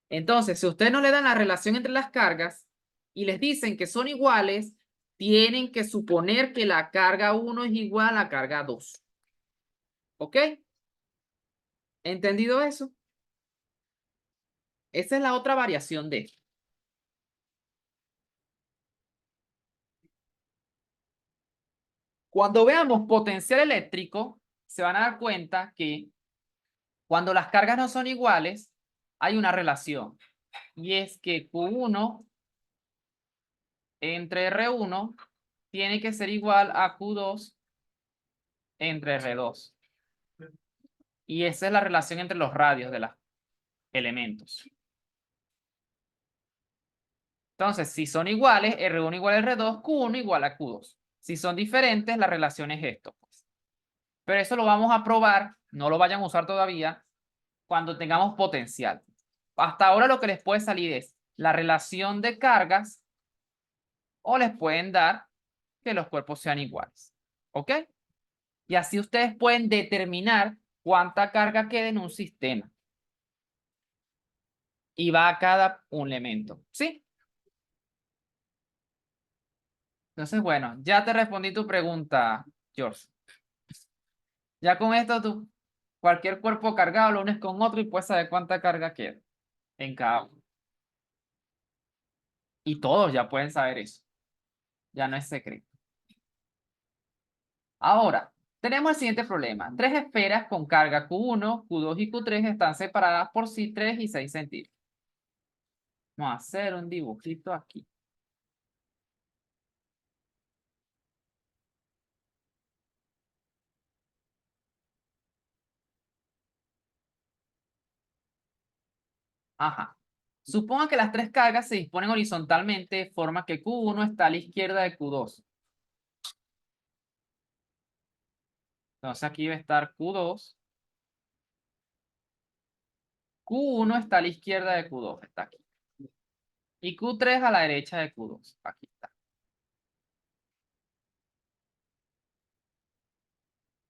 Entonces, si ustedes no le dan la relación entre las cargas y les dicen que son iguales, tienen que suponer que la carga 1 es igual a la carga 2. ¿Ok? ¿Entendido eso? Esa es la otra variación de esto. Cuando veamos potencial eléctrico, se van a dar cuenta que cuando las cargas no son iguales, hay una relación. Y es que Q1 entre R1 tiene que ser igual a Q2 entre R2. Y esa es la relación entre los radios de los elementos. Entonces, si son iguales, R1 igual a R2, Q1 igual a Q2. Si son diferentes, la relación es esto, pues. Pero eso lo vamos a probar, no lo vayan a usar todavía, cuando tengamos potencial. Hasta ahora lo que les puede salir es la relación de cargas o les pueden dar que los cuerpos sean iguales. ¿Ok? Y así ustedes pueden determinar cuánta carga queda en un sistema. Y va a cada un elemento. ¿Sí? Entonces, bueno, ya te respondí tu pregunta, George. Ya con esto, tú, cualquier cuerpo cargado lo unes con otro y puedes saber cuánta carga queda en cada uno. Y todos ya pueden saber eso. Ya no es secreto. Ahora, tenemos el siguiente problema. Tres esferas con carga Q1, Q2 y Q3 están separadas por sí 3 y 6 centímetros. Vamos a hacer un dibujito aquí. Ajá. Suponga que las tres cargas se disponen horizontalmente de forma que Q1 está a la izquierda de Q2. Entonces aquí va a estar Q2. Q1 está a la izquierda de Q2, está aquí. Y Q3 a la derecha de Q2, aquí está.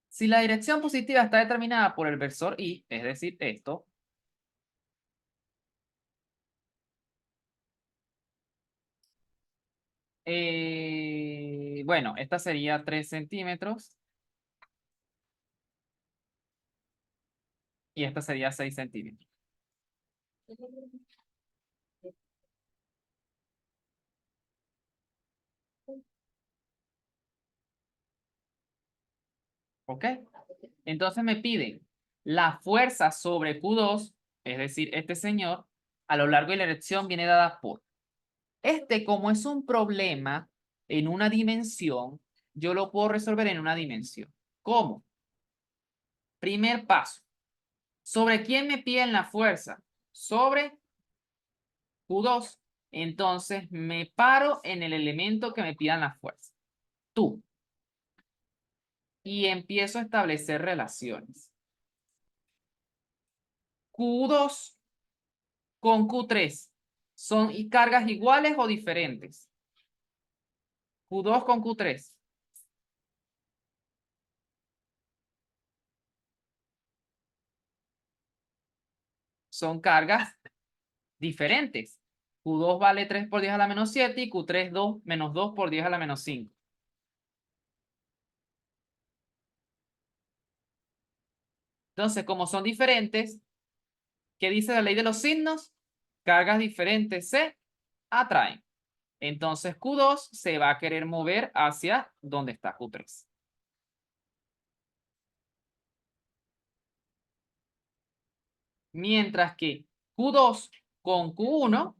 Si la dirección positiva está determinada por el versor Y, es decir, esto, Bueno, esta sería 3 centímetros y esta sería 6 centímetros. ¿Ok? Entonces me piden la fuerza sobre Q2, es decir, este señor, a lo largo de la erección viene dada por. Como es un problema en una dimensión, yo lo puedo resolver en una dimensión. ¿Cómo? Primer paso. ¿Sobre quién me piden la fuerza? Sobre Q2. Entonces me paro en el elemento que me pidan la fuerza. Tú. Y empiezo a establecer relaciones. Q2 con Q3. ¿Son cargas iguales o diferentes? Q2 con Q3. Son cargas diferentes. Q2 vale 3 por 10 a la menos 7 y Q3 2 menos 2 por 10 a la menos 5. Entonces, como son diferentes, ¿qué dice la ley de los signos? Cargas diferentes se atraen. Entonces Q2 se va a querer mover hacia donde está Q3. Mientras que Q2 con Q1,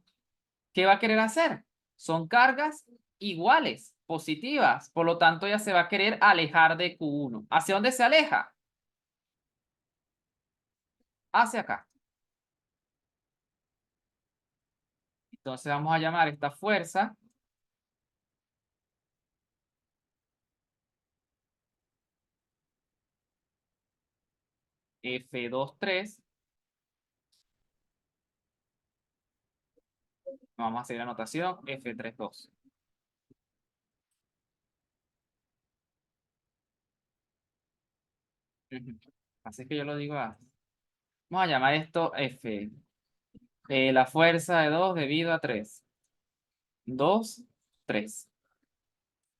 ¿qué va a querer hacer? Son cargas iguales, positivas. Por lo tanto, ya se va a querer alejar de Q1. ¿Hacia dónde se aleja? Hacia acá. Entonces vamos a llamar esta fuerza F23. Vamos a seguir la notación F32. Así que yo lo digo así. Vamos a llamar esto F. La fuerza de 2 debido a 3. 2, 3.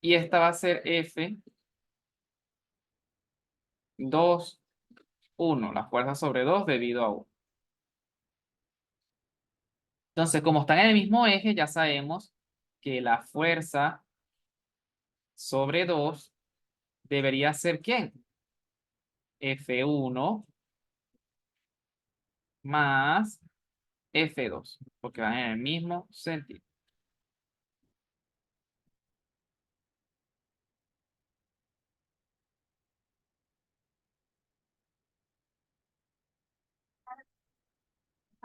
Y esta va a ser F 2, 1. La fuerza sobre 2 debido a 1. Entonces, como están en el mismo eje, ya sabemos que la fuerza sobre 2 debería ser ¿quién? F1 más F2, porque van en el mismo sentido.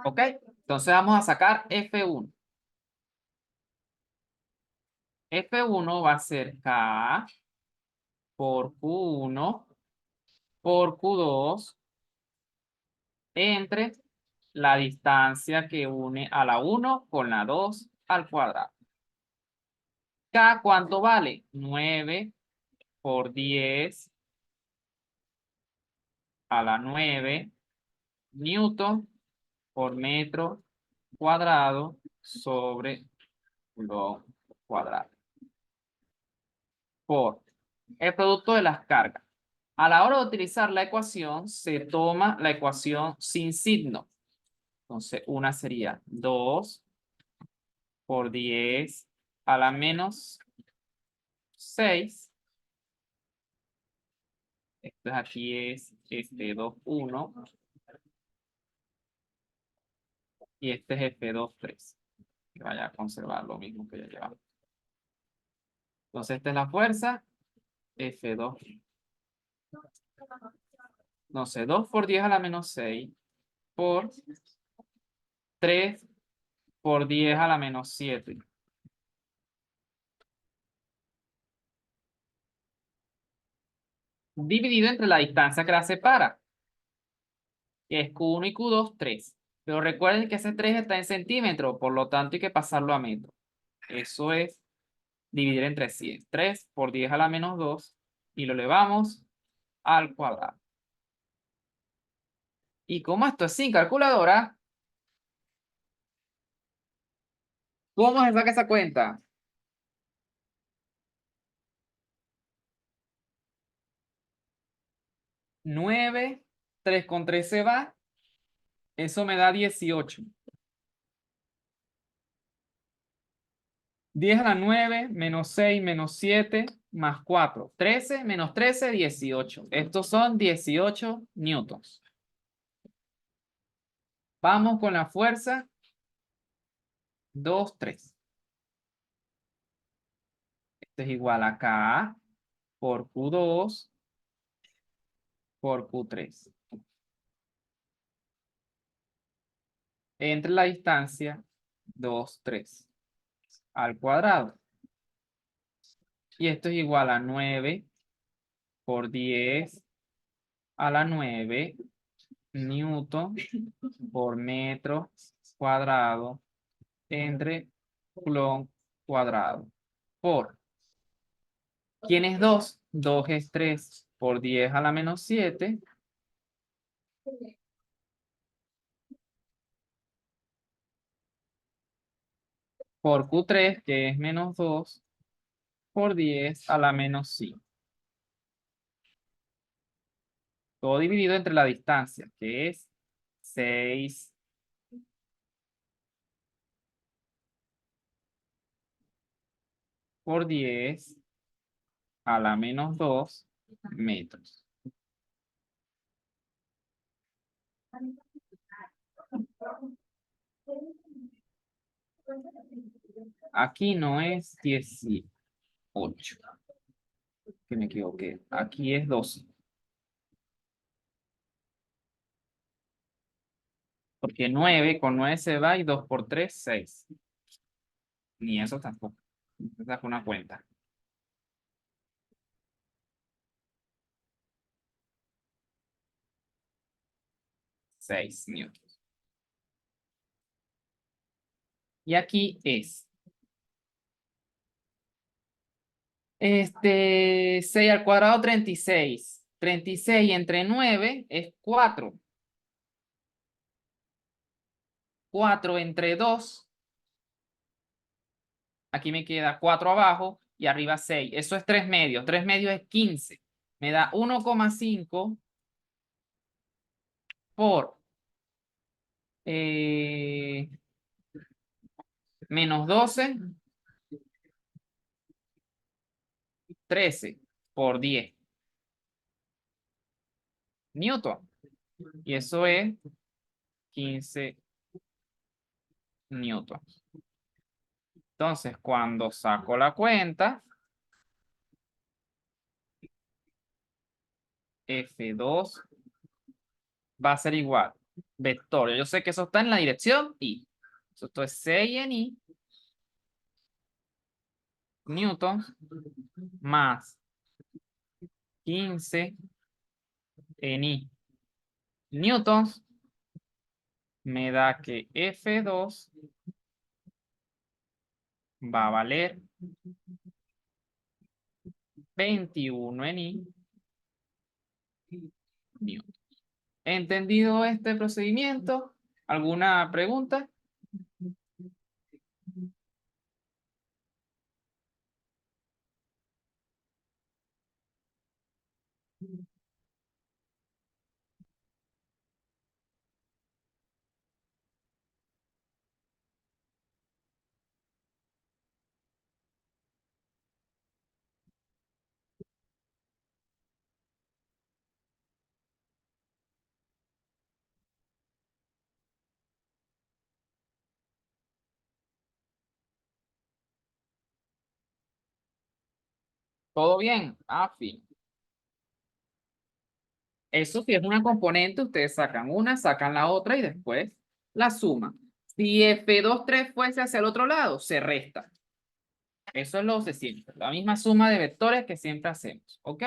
¿Ok? Entonces vamos a sacar F1. F1 va a ser K por Q1 por Q2 entre la distancia que une a la 1 con la 2 al cuadrado. K, ¿cuánto vale? 9 por 10 a la 9 newton por metro cuadrado sobre lo cuadrado. Por el producto de las cargas. A la hora de utilizar la ecuación, se toma la ecuación sin signo. Entonces, una sería 2 por 10 a la menos 6. Esto aquí es 2, 1. Y este es F2, 3. Que vaya a conservar lo mismo que ya llevamos. Entonces, esta es la fuerza. F2. No sé, 2 por 10 a la menos 6 por 3 por 10 a la menos 7. Dividido entre la distancia que la separa, que es Q1 y Q2, 3. Pero recuerden que ese 3 está en centímetros, por lo tanto hay que pasarlo a metro. Eso es dividir entre 100. 3 por 10 a la menos 2 y lo elevamos al cuadrado. Y como esto es sin calculadora, ¿cómo se saca esa cuenta? 9, 3 con 3 se va. Eso me da 18. 10 a la 9, menos 6, menos 7, más 4. 13, menos 13, 18. Estos son 18 newtons. Vamos con la fuerza. 2, 3. Esto es igual a K por Q2 por Q3. Entre la distancia 2, 3 al cuadrado. Y esto es igual a 9 por 10 a la 9 newton por metro cuadrado entre coulomb cuadrado por. ¿Quién es 2? 2 es 3 por 10 a la menos 7 por Q3, que es menos 2 por 10 a la menos 5. Todo dividido entre la distancia, que es 6 por 10 a la menos 2 metros. Aquí no es 18, que me equivoqué. Aquí es 12. Porque 9 con 9 se va y 2 por 3, 6. Ni eso tampoco. Esa fue una cuenta. 6 newtons. Y aquí es 6 al cuadrado, 36. 36 entre 9 es 4. 4 entre 2. Aquí me queda 4 abajo y arriba 6. Eso es 3 medios. 3 medios es 15. Me da 1,5 por menos 12, 13 por 10 newton. Y eso es 15 newton. Entonces, cuando saco la cuenta, F2 va a ser igual. Vectorio. Yo sé que eso está en la dirección Y. Esto es 6 en I newtons más 15 en I newtons me da que F2 va a valer 21 en I newtons. ¿Entendido este procedimiento? ¿Alguna pregunta? ¿Todo bien? Ah, fin. Eso si es una componente, ustedes sacan una, sacan la otra y después la suman. Si F2,3 fuese hacia el otro lado, se resta. Eso es lo de siempre. La misma suma de vectores que siempre hacemos. ¿Ok?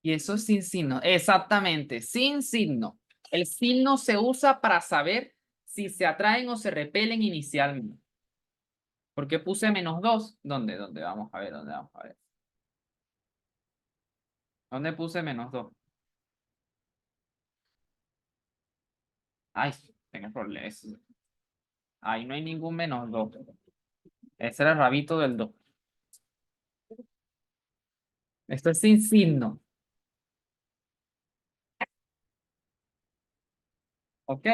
Y eso es sin signo. Exactamente, sin signo. El signo se usa para saber si se atraen o se repelen inicialmente. ¿Por qué puse -2? ¿Dónde? ¿Dónde? Vamos a ver, ¿dónde vamos a ver? ¿Dónde puse -2? Ay, tengo problemas. Ahí no hay ningún -2. Ese era el rabito del 2. Esto es sin signo. Ok,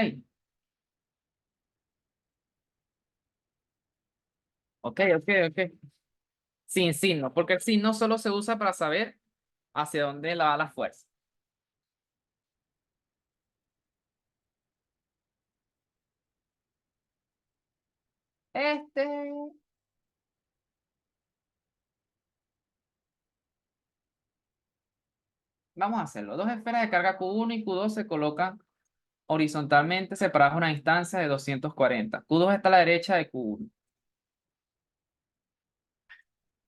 ok. Sin signo, porque el signo solo se usa para saber hacia dónde va la fuerza. Este, vamos a hacerlo. Dos esferas de carga Q1 y Q2 se colocan horizontalmente separadas a una distancia de 240. Q2 está a la derecha de Q1.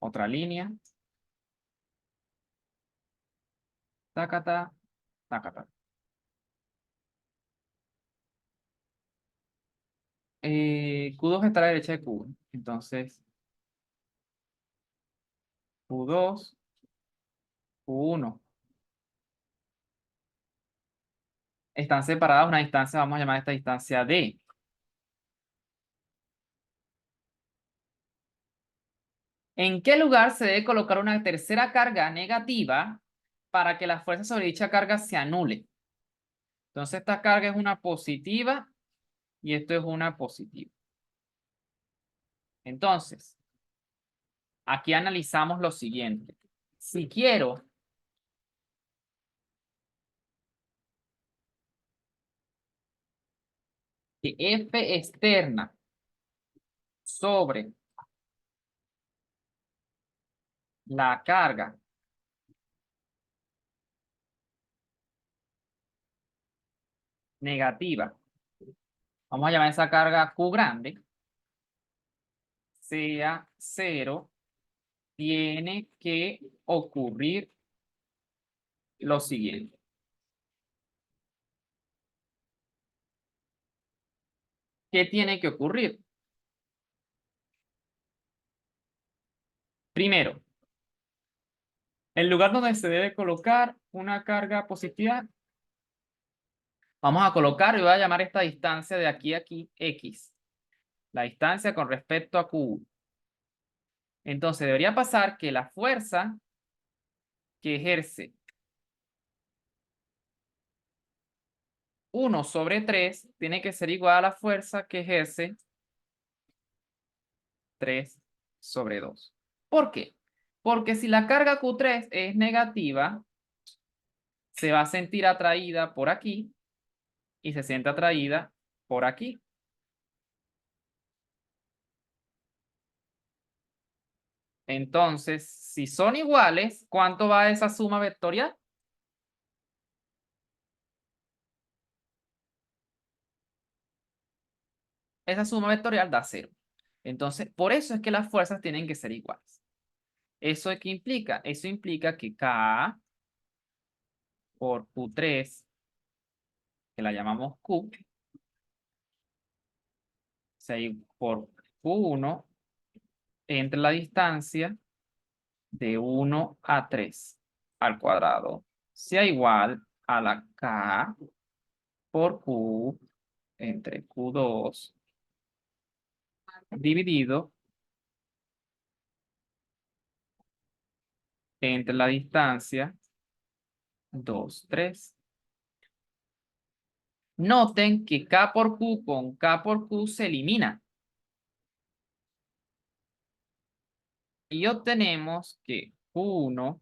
Otra línea. Tacata, tacata. Q2 está a la derecha de Q1. Entonces, Q2, Q1. Están separadas a una distancia, vamos a llamar esta distancia D. ¿En qué lugar se debe colocar una tercera carga negativa para que la fuerza sobre dicha carga se anule? Entonces, esta carga es una positiva y esto es una positiva. Entonces, aquí analizamos lo siguiente. Si quiero que F externa sobre la carga negativa, vamos a llamar esa carga Q grande, sea 0, tiene que ocurrir lo siguiente. ¿Qué tiene que ocurrir? Primero, el lugar donde se debe colocar una carga positiva, vamos a colocar, y voy a llamar esta distancia de aquí a aquí X. La distancia con respecto a Q. Entonces, debería pasar que la fuerza que ejerce 1/3 tiene que ser igual a la fuerza que ejerce 3/2. ¿Por qué? Porque si la carga Q3 es negativa, se va a sentir atraída por aquí y se siente atraída por aquí. Entonces, si son iguales, ¿cuánto va esa suma vectorial? Esa suma vectorial da 0. Entonces, por eso es que las fuerzas tienen que ser iguales. ¿Eso qué implica? Eso implica que K por Q3, que la llamamos Q, por Q1 entre la distancia de 1 a 3 al cuadrado sea igual a la K por Q entre Q2 dividido entre la distancia 2, 3. Noten que K por Q con K por Q se elimina. Y obtenemos que Q1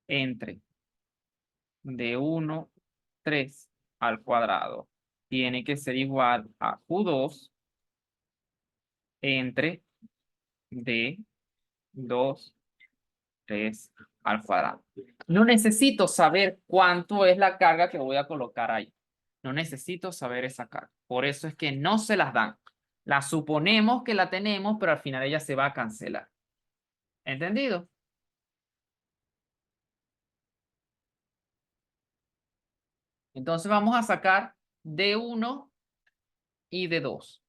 entre de 1, 3 al cuadrado tiene que ser igual a Q2 entre de 2, 3 al cuadrado. No necesito saber cuánto es la carga que voy a colocar ahí. No necesito saber esa carga. Por eso es que no se las dan. La suponemos que la tenemos, pero al final ella se va a cancelar. ¿Entendido? Entonces vamos a sacar D1 y D2.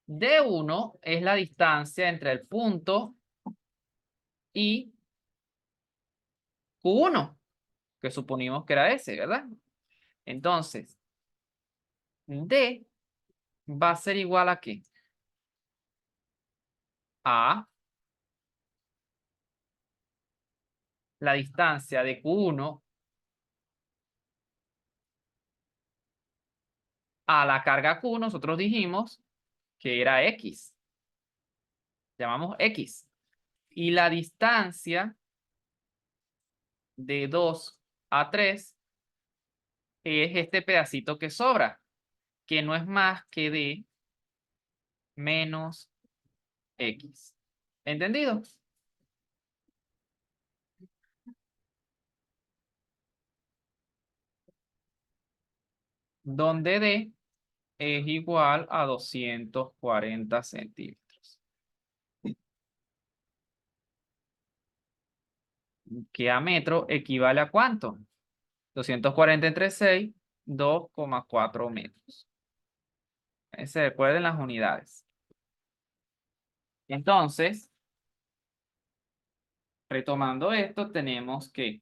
D1 es la distancia entre el punto y Q1, que suponimos que era ese, ¿verdad? Entonces, D va a ser igual a ¿qué? A la distancia de Q1 a la carga Q, nosotros dijimos que era X. Llamamos X. Y la distancia de 2 a 3 es este pedacito que sobra, que no es más que D menos X. ¿Entendido? Donde D es igual a 240 centímetros. Que a metro equivale a ¿cuánto? 240 entre 6, 2,4 metros. Se recuerden las unidades. Entonces, retomando esto, tenemos que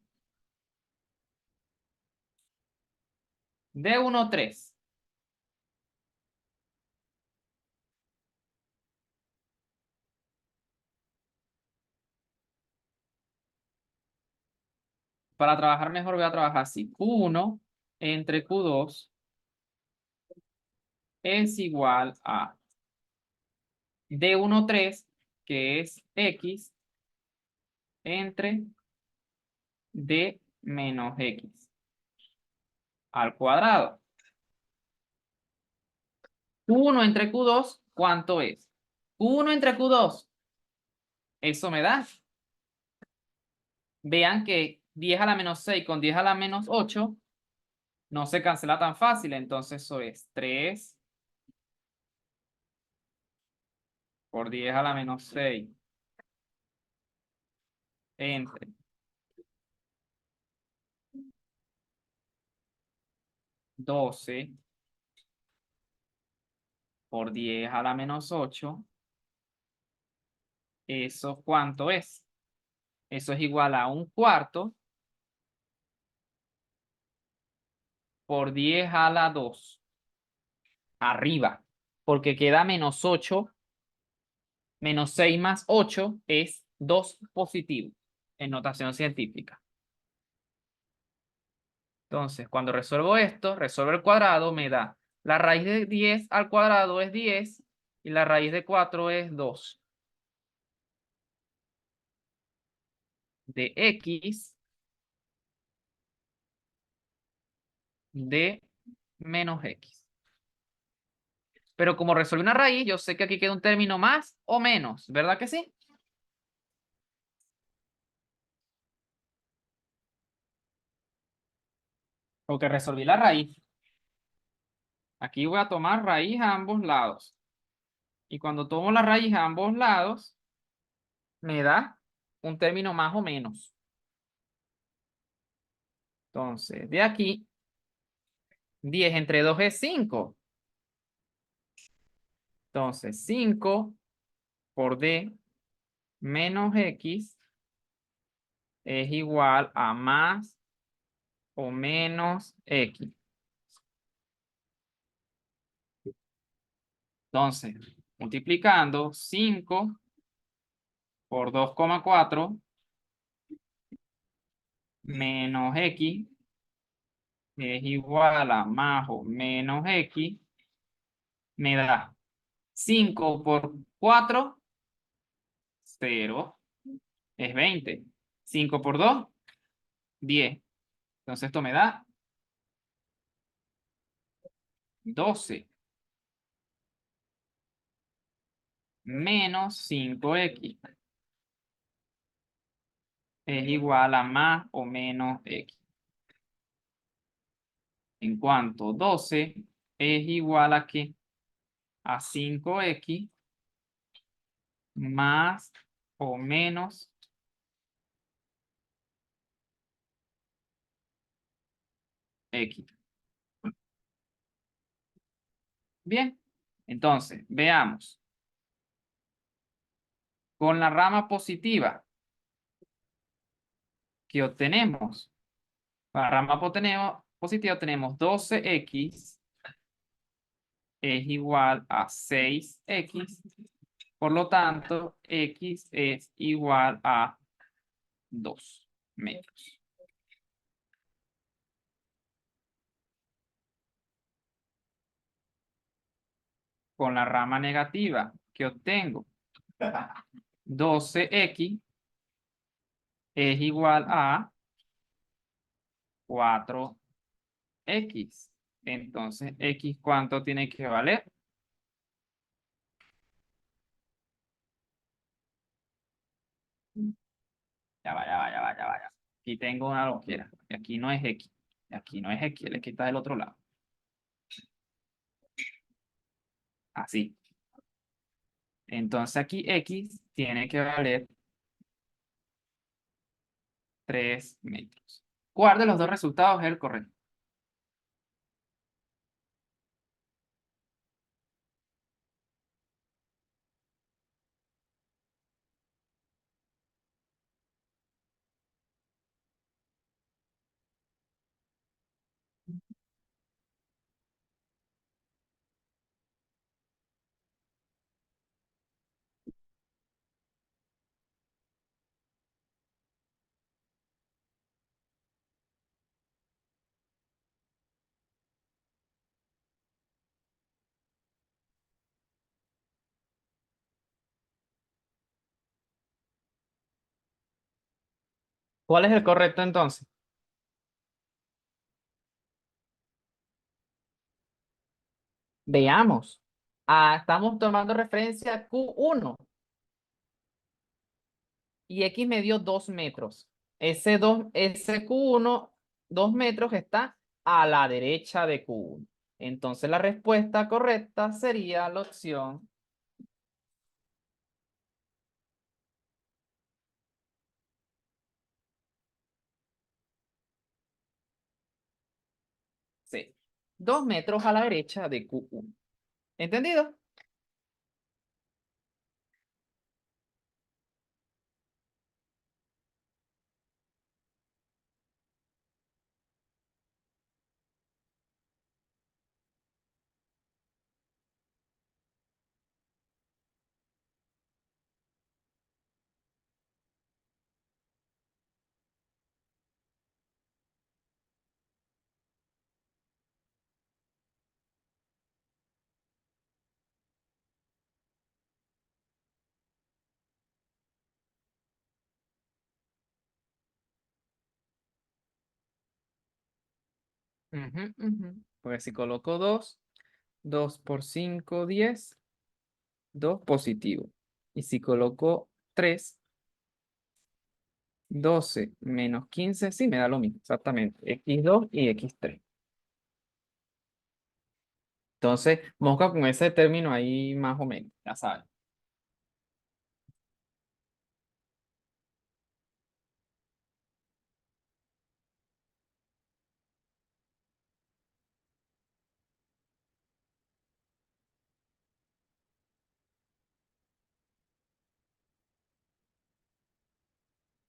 D13 para trabajar mejor voy a trabajar así. Q1 entre Q2 es igual a D13, que es X, entre D menos X al cuadrado. Q1 entre Q2, ¿cuánto es? Q1 entre Q2, eso me da. Vean que 10 a la menos 6 con 10 a la menos 8 no se cancela tan fácil, entonces eso es 3 por 10 a la menos 6 entre 12 por 10 a la menos 8. ¿Eso cuánto es? Eso es igual a un cuarto por 10 a la 2 arriba, porque queda menos 8, menos 6 más 8 es 2 positivo en notación científica. Entonces, cuando resuelvo esto, resuelvo el cuadrado, me da la raíz de 10 al cuadrado es 10 y la raíz de 4 es 2 de X de menos X. Pero como resuelve una raíz, yo sé que aquí queda un término más o menos, ¿verdad que sí? Porque resolví la raíz. Aquí voy a tomar raíz a ambos lados. Y cuando tomo la raíz a ambos lados, me da un término más o menos. Entonces, de aquí, 10 entre 2 es 5. Entonces, 5 por D menos X es igual a más o menos X. Entonces, multiplicando 5 por 2,4 menos X es igual a más o menos X, me da 5 por 4, 0, es 20. 5 por 2, 10. Entonces esto me da 12 menos 5X es igual a más o menos X. En cuanto 12 es igual a ¿qué? A 5X más o menos X. Bien, entonces veamos. Con la rama positiva que obtenemos, con la rama positiva tenemos 12X es igual a 6x. Por lo tanto, x es igual a 2 metros. Con la rama negativa que obtengo, 12x es igual a 4x. Entonces, x, ¿cuánto tiene que valer? Ya va, ya va, ya va, ya va. Aquí tengo una loquera. Y aquí no es x. Y aquí no es x. Le quita del otro lado. Así. Entonces aquí x tiene que valer 3 metros. ¿Cuál de los dos resultados es el correcto? ¿Cuál es el correcto entonces? Veamos. Estamos tomando referencia a Q1 y X me dio 2 metros. Ese Q1, 2 metros, está a la derecha de Q1. Entonces la respuesta correcta sería la opción C. 2 metros a la derecha de Q1. ¿Entendido? Ujú, ujú. Pues si coloco 2, 2 por 5, 10, 2 positivo. Y si coloco 3, 12 menos 15, sí me da lo mismo, exactamente. X2 y X3. Entonces, mosca con ese término ahí más o menos, ya sabes.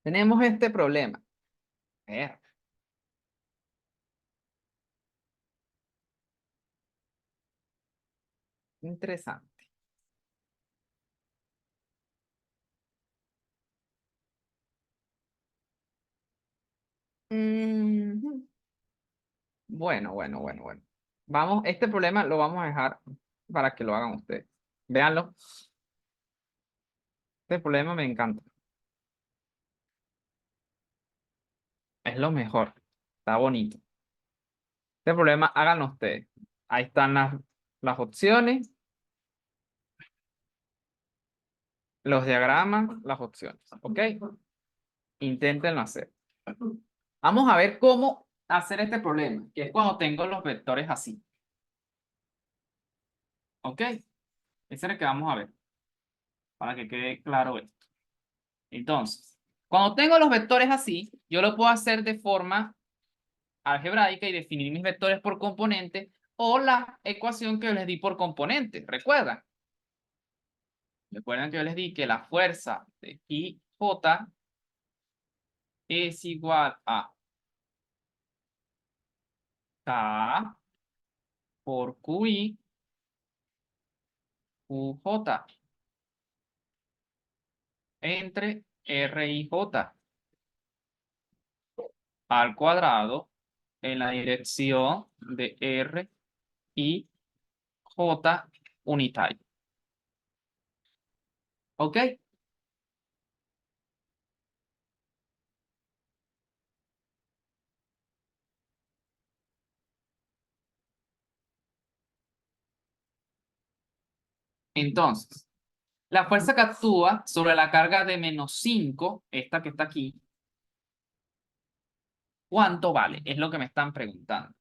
Tenemos este problema. Ver, interesante. Ujú. Bueno, bueno, bueno, bueno. Vamos, este problema lo vamos a dejar para que lo hagan ustedes. Véanlo. Este problema me encanta. Es lo mejor. Está bonito. Este problema, háganlo ustedes. Ahí están las opciones, los diagramas, las opciones. ¿Ok? Inténtenlo hacer. Vamos a ver cómo hacer este problema, que es cuando tengo los vectores así. ¿Ok? Ese es el que vamos a ver, para que quede claro esto. Entonces, cuando tengo los vectores así, yo lo puedo hacer de forma algebraica y definir mis vectores por componente o la ecuación que yo les di por componente. ¿Recuerdan? Recuerden que yo les di que la fuerza de IJ es igual a K por QI QJ entre R y J al cuadrado en la dirección de R y J unitario. ¿Ok? Entonces, la fuerza que actúa sobre la carga de -5, esta que está aquí, ¿cuánto vale? Es lo que me están preguntando.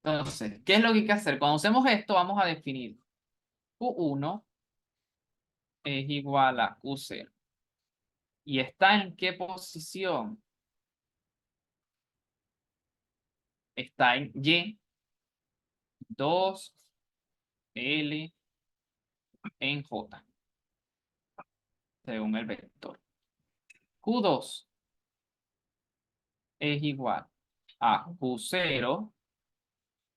Entonces, ¿qué es lo que hay que hacer? Cuando hacemos esto, vamos a definir Q1 es igual a Q0. ¿Y está en qué posición? Está en Y, 2L en J, según el vector. Q2 es igual a Q0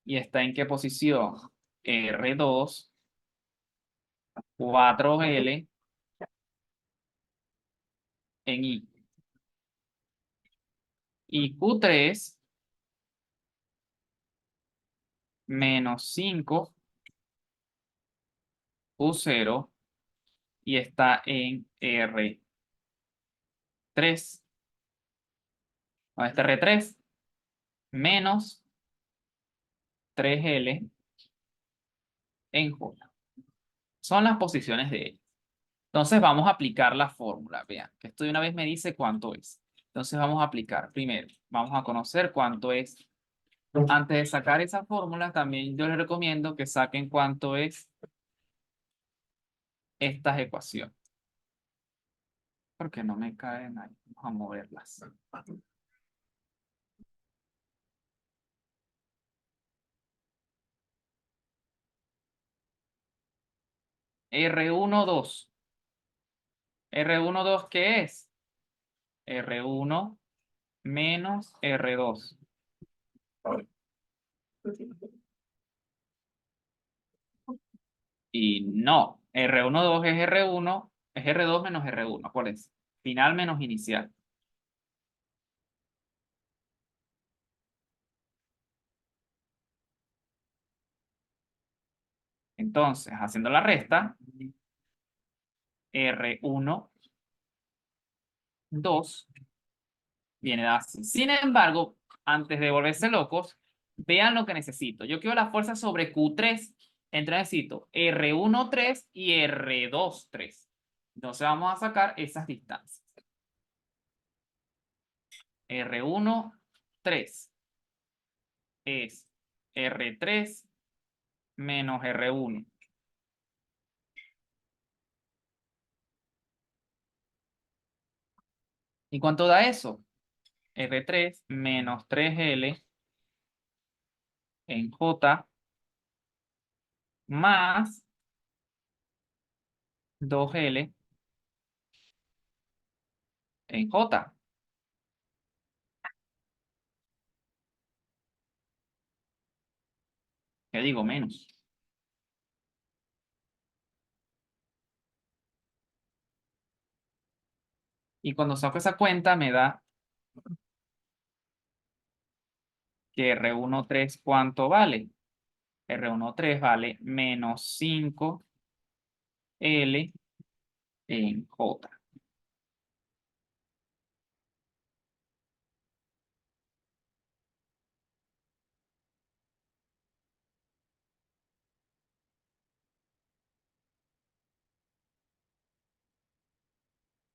y está en qué posición? R2, 4L en Y. Y Q3 menos 5 Q0 y está en R3. ¿Dónde está R3? Menos 3L en J. Son las posiciones de L. Entonces vamos a aplicar la fórmula. Vean, que esto de una vez me dice cuánto es. Entonces vamos a aplicar. Primero, vamos a conocer cuánto es. Antes de sacar esa fórmula, también yo les recomiendo que saquen cuánto es estas ecuaciones. Porque no me caen ahí. Vamos a moverlas. R12. R12, ¿qué es? R1 menos R2. Y no, R12 es R1, es R2 menos R1. ¿Cuál es? Final menos inicial. Entonces, haciendo la resta, R1, 2, viene así. Sin embargo, antes de volverse locos, vean lo que necesito. Yo quiero la fuerza sobre Q3, entonces necesito R1, 3 y R2, 3. Entonces vamos a sacar esas distancias. R1, 3 es R3 menos R1. ¿Y cuánto da eso? R3 menos 3L en J más 2L en J. ¿Qué digo? Menos. Y cuando saco esa cuenta me da que R13 ¿cuánto vale? R13 vale menos 5L en J.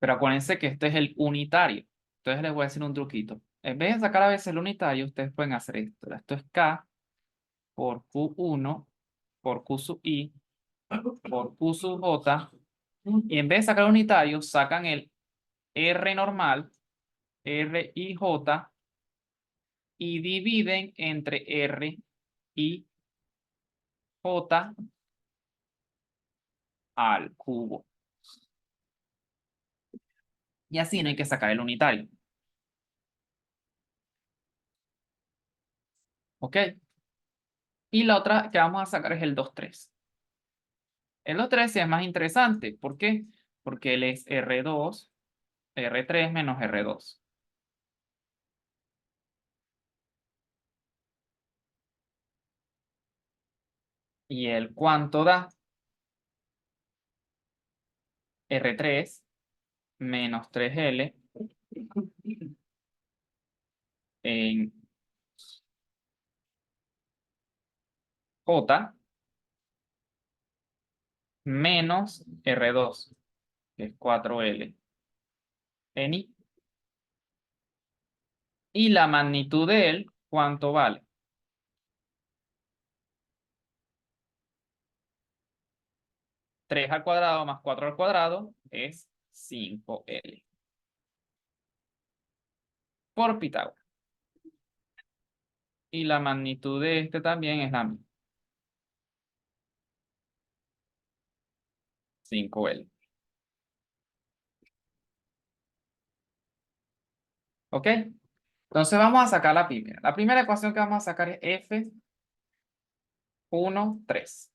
Pero acuérdense que este es el unitario. Entonces les voy a decir un truquito. En vez de sacar a veces el unitario, ustedes pueden hacer esto. Esto es K por Q1 por Q sub I por Q sub J. Y en vez de sacar el unitario, sacan el R normal, R y J, y dividen entre R y J al cubo. Y así no hay que sacar el unitario. ¿Ok? Y la otra que vamos a sacar es el 2,3. El 2,3 sí es más interesante. ¿Por qué? Porque él es R3 menos R2. ¿Y el cuánto da? R3 menos 3L en J menos R2, que es 4L en I. Y la magnitud de él, ¿cuánto vale? 3 al cuadrado más 4 al cuadrado es 5L. Por Pitágoras. Y la magnitud de este también es la misma. 5L. ¿Ok? Entonces vamos a sacar la primera. La primera ecuación que vamos a sacar es F13.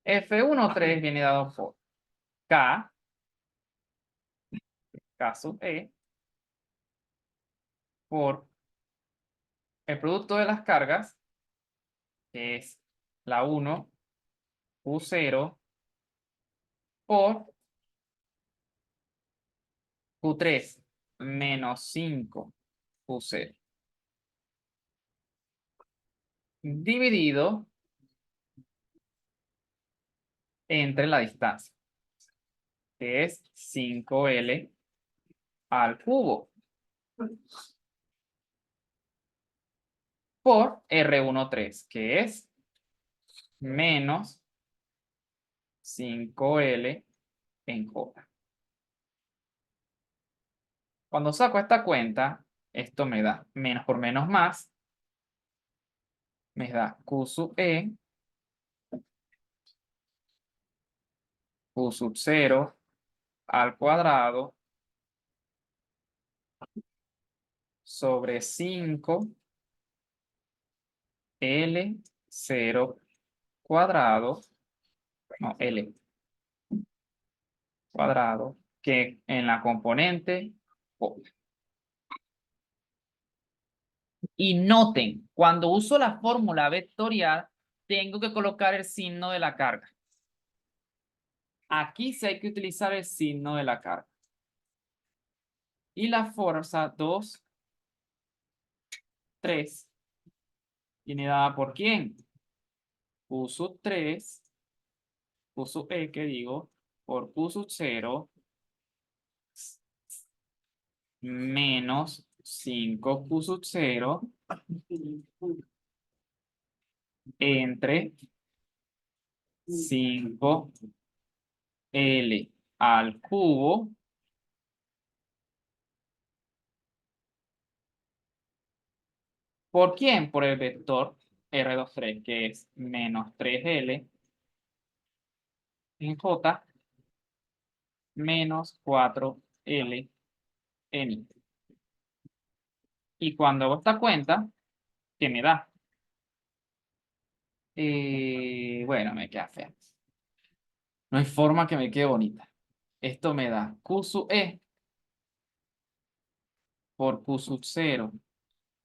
F13 viene dado por K sub E, por el producto de las cargas, que es la 1 Q0 por Q3 menos 5 Q0 dividido entre la distancia, que es 5L al cubo, por R13, que es menos 5L en J. Cuando saco esta cuenta, esto me da menos por menos más, me da Q sub E, Q sub 0 al cuadrado sobre 5 L0 cuadrado, no, L cuadrado, que en la componente O. Y noten, cuando uso la fórmula vectorial, tengo que colocar el signo de la carga. Aquí sí hay que utilizar el signo de la carga. Y la fuerza 2, 3, viene dada por ¿quién? Q sub 3, Q sub E, que digo, por Q sub 0 menos 5 Q sub 0 entre 5L al cubo ¿por quién? Por el vector R23, que es menos 3L en J menos 4L en I. Y cuando hago esta cuenta, ¿qué me da? Bueno, me queda fea. No hay forma que me quede bonita. Esto me da Q sub E por Q sub 0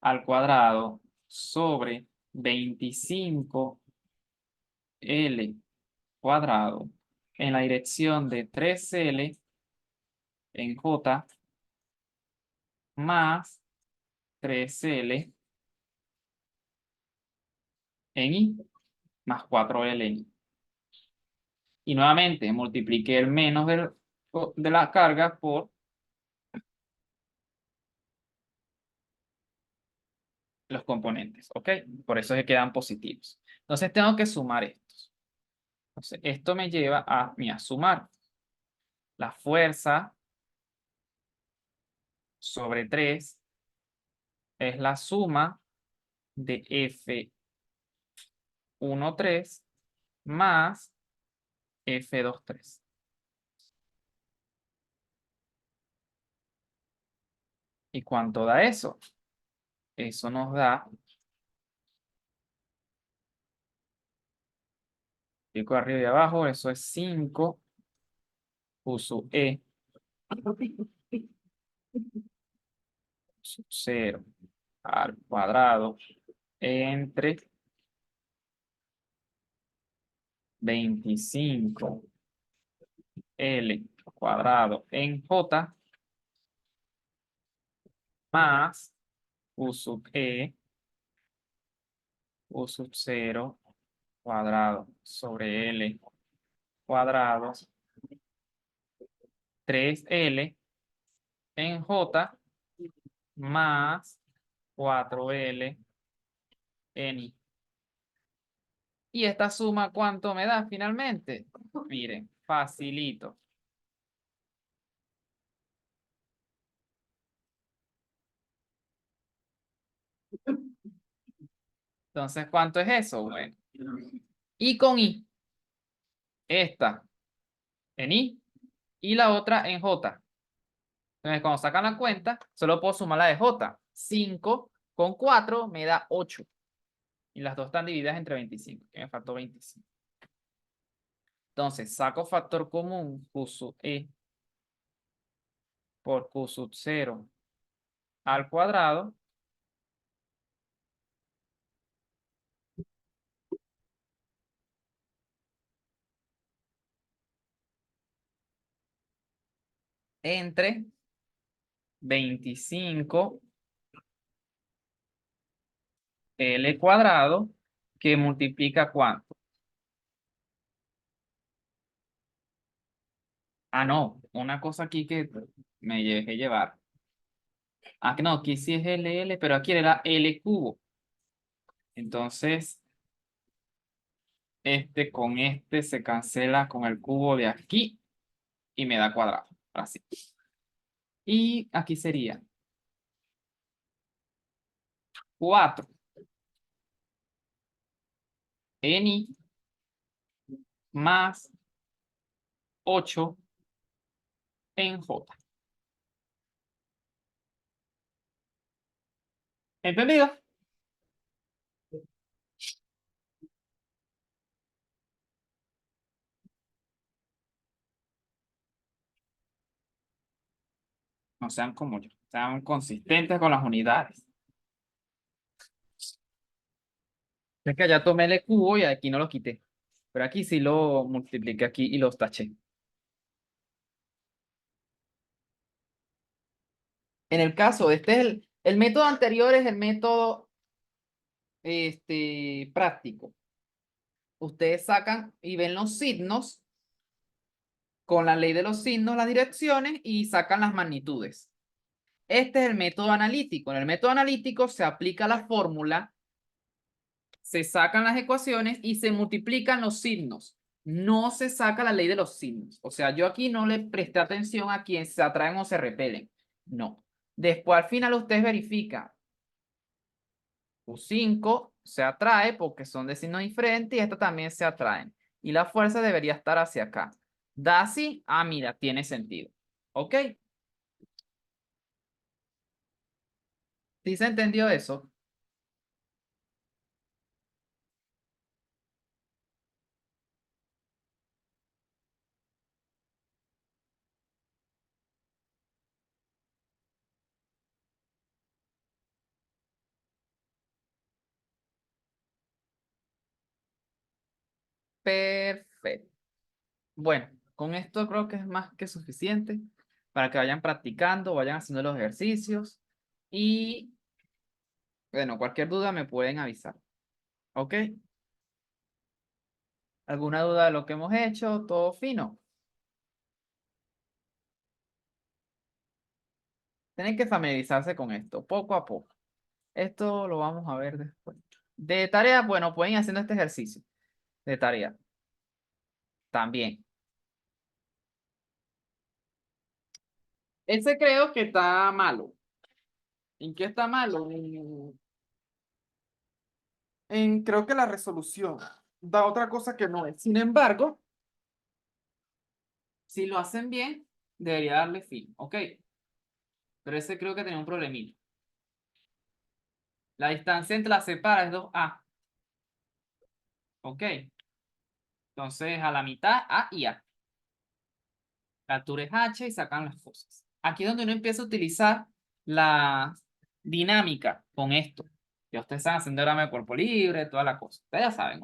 al cuadrado sobre 25L cuadrado en la dirección de 3L en J más 3L en I más 4L en I. Y nuevamente multipliqué el menos de la carga por los componentes, ¿ok? Por eso se quedan positivos. Entonces tengo que sumar estos. Entonces esto me lleva a sumar la fuerza sobre 3 es la suma de F13 más F23. ¿Y cuánto da eso? Eso nos da Pico arriba y abajo, eso es 5 sub E sub 0 al cuadrado entre 25 L cuadrado en J más U sub E U sub 0 cuadrado sobre L cuadrado 3L en J más 4L en I. ¿Y esta suma cuánto me da finalmente? Miren, facilito. Entonces, ¿cuánto es eso? Bueno, I con I. Esta en I y la otra en J. Entonces, cuando sacan la cuenta, solo puedo sumar la de J. 5 con 4 me da 8. Y las dos están divididas entre 25, que me faltó 25. Entonces, saco factor común Q sub E por Q sub 0 al cuadrado entre 25 L cuadrado que multiplica ¿cuánto? Ah, no, una cosa aquí que me dejé llevar. Ah, que no, aquí sí es LL, pero aquí era L cubo. Entonces, este con este se cancela con el cubo de aquí y me da cuadrado. Así. Y aquí sería 4 Ni más 8 en J. ¿Entendido? No sean como yo, sean consistentes con las unidades. Es que ya tomé el cubo y aquí no lo quité. Pero aquí sí lo multipliqué aquí y los taché. En el caso, este es el método anterior es el método práctico. Ustedes sacan y ven los signos con la ley de los signos, las direcciones y sacan las magnitudes. Este es el método analítico. En el método analítico se aplica la fórmula, se sacan las ecuaciones y se multiplican los signos. No se saca la ley de los signos. O sea, yo aquí no le presté atención a quien se atraen o se repelen. No. Después al final ustedes verifican. U5 se atrae porque son de signo diferente y esta también se atraen. Y la fuerza debería estar hacia acá. Da así, ah, mira, tiene sentido. ¿Ok? ¿Sí se entendió eso? Perfecto. Bueno, con esto creo que es más que suficiente para que vayan practicando, vayan haciendo los ejercicios y, bueno, cualquier duda me pueden avisar. ¿Ok? ¿Alguna duda de lo que hemos hecho? ¿Todo fino? Tienen que familiarizarse con esto, poco a poco. Esto lo vamos a ver después. De tarea, bueno, pueden ir haciendo este ejercicio de tarea también. Ese creo que está malo. ¿En qué está malo? Creo que la resolución da otra cosa que no es. Sin embargo, si lo hacen bien, debería darle fin. Ok. Pero ese creo que tenía un problemita. La distancia entre las separa es 2A. Ok. Entonces, a la mitad, A y A. La altura es H y sacan las cosas. Aquí es donde uno empieza a utilizar la dinámica con esto. Ya ustedes saben haciendo grama de cuerpo libre, toda la cosa. Ustedes ya saben.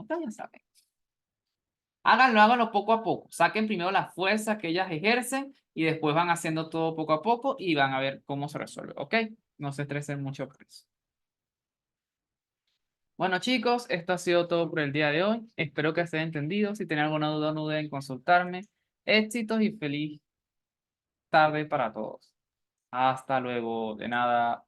Háganlo poco a poco. Saquen primero la fuerza que ellas ejercen y después van haciendo todo poco a poco y van a ver cómo se resuelve. ¿Ok? No se estresen mucho por eso. Bueno, chicos, esto ha sido todo por el día de hoy. Espero que se haya entendido. Si tienen alguna duda, no duden en consultarme. Éxitos y feliz tarde para todos. Hasta luego. De nada.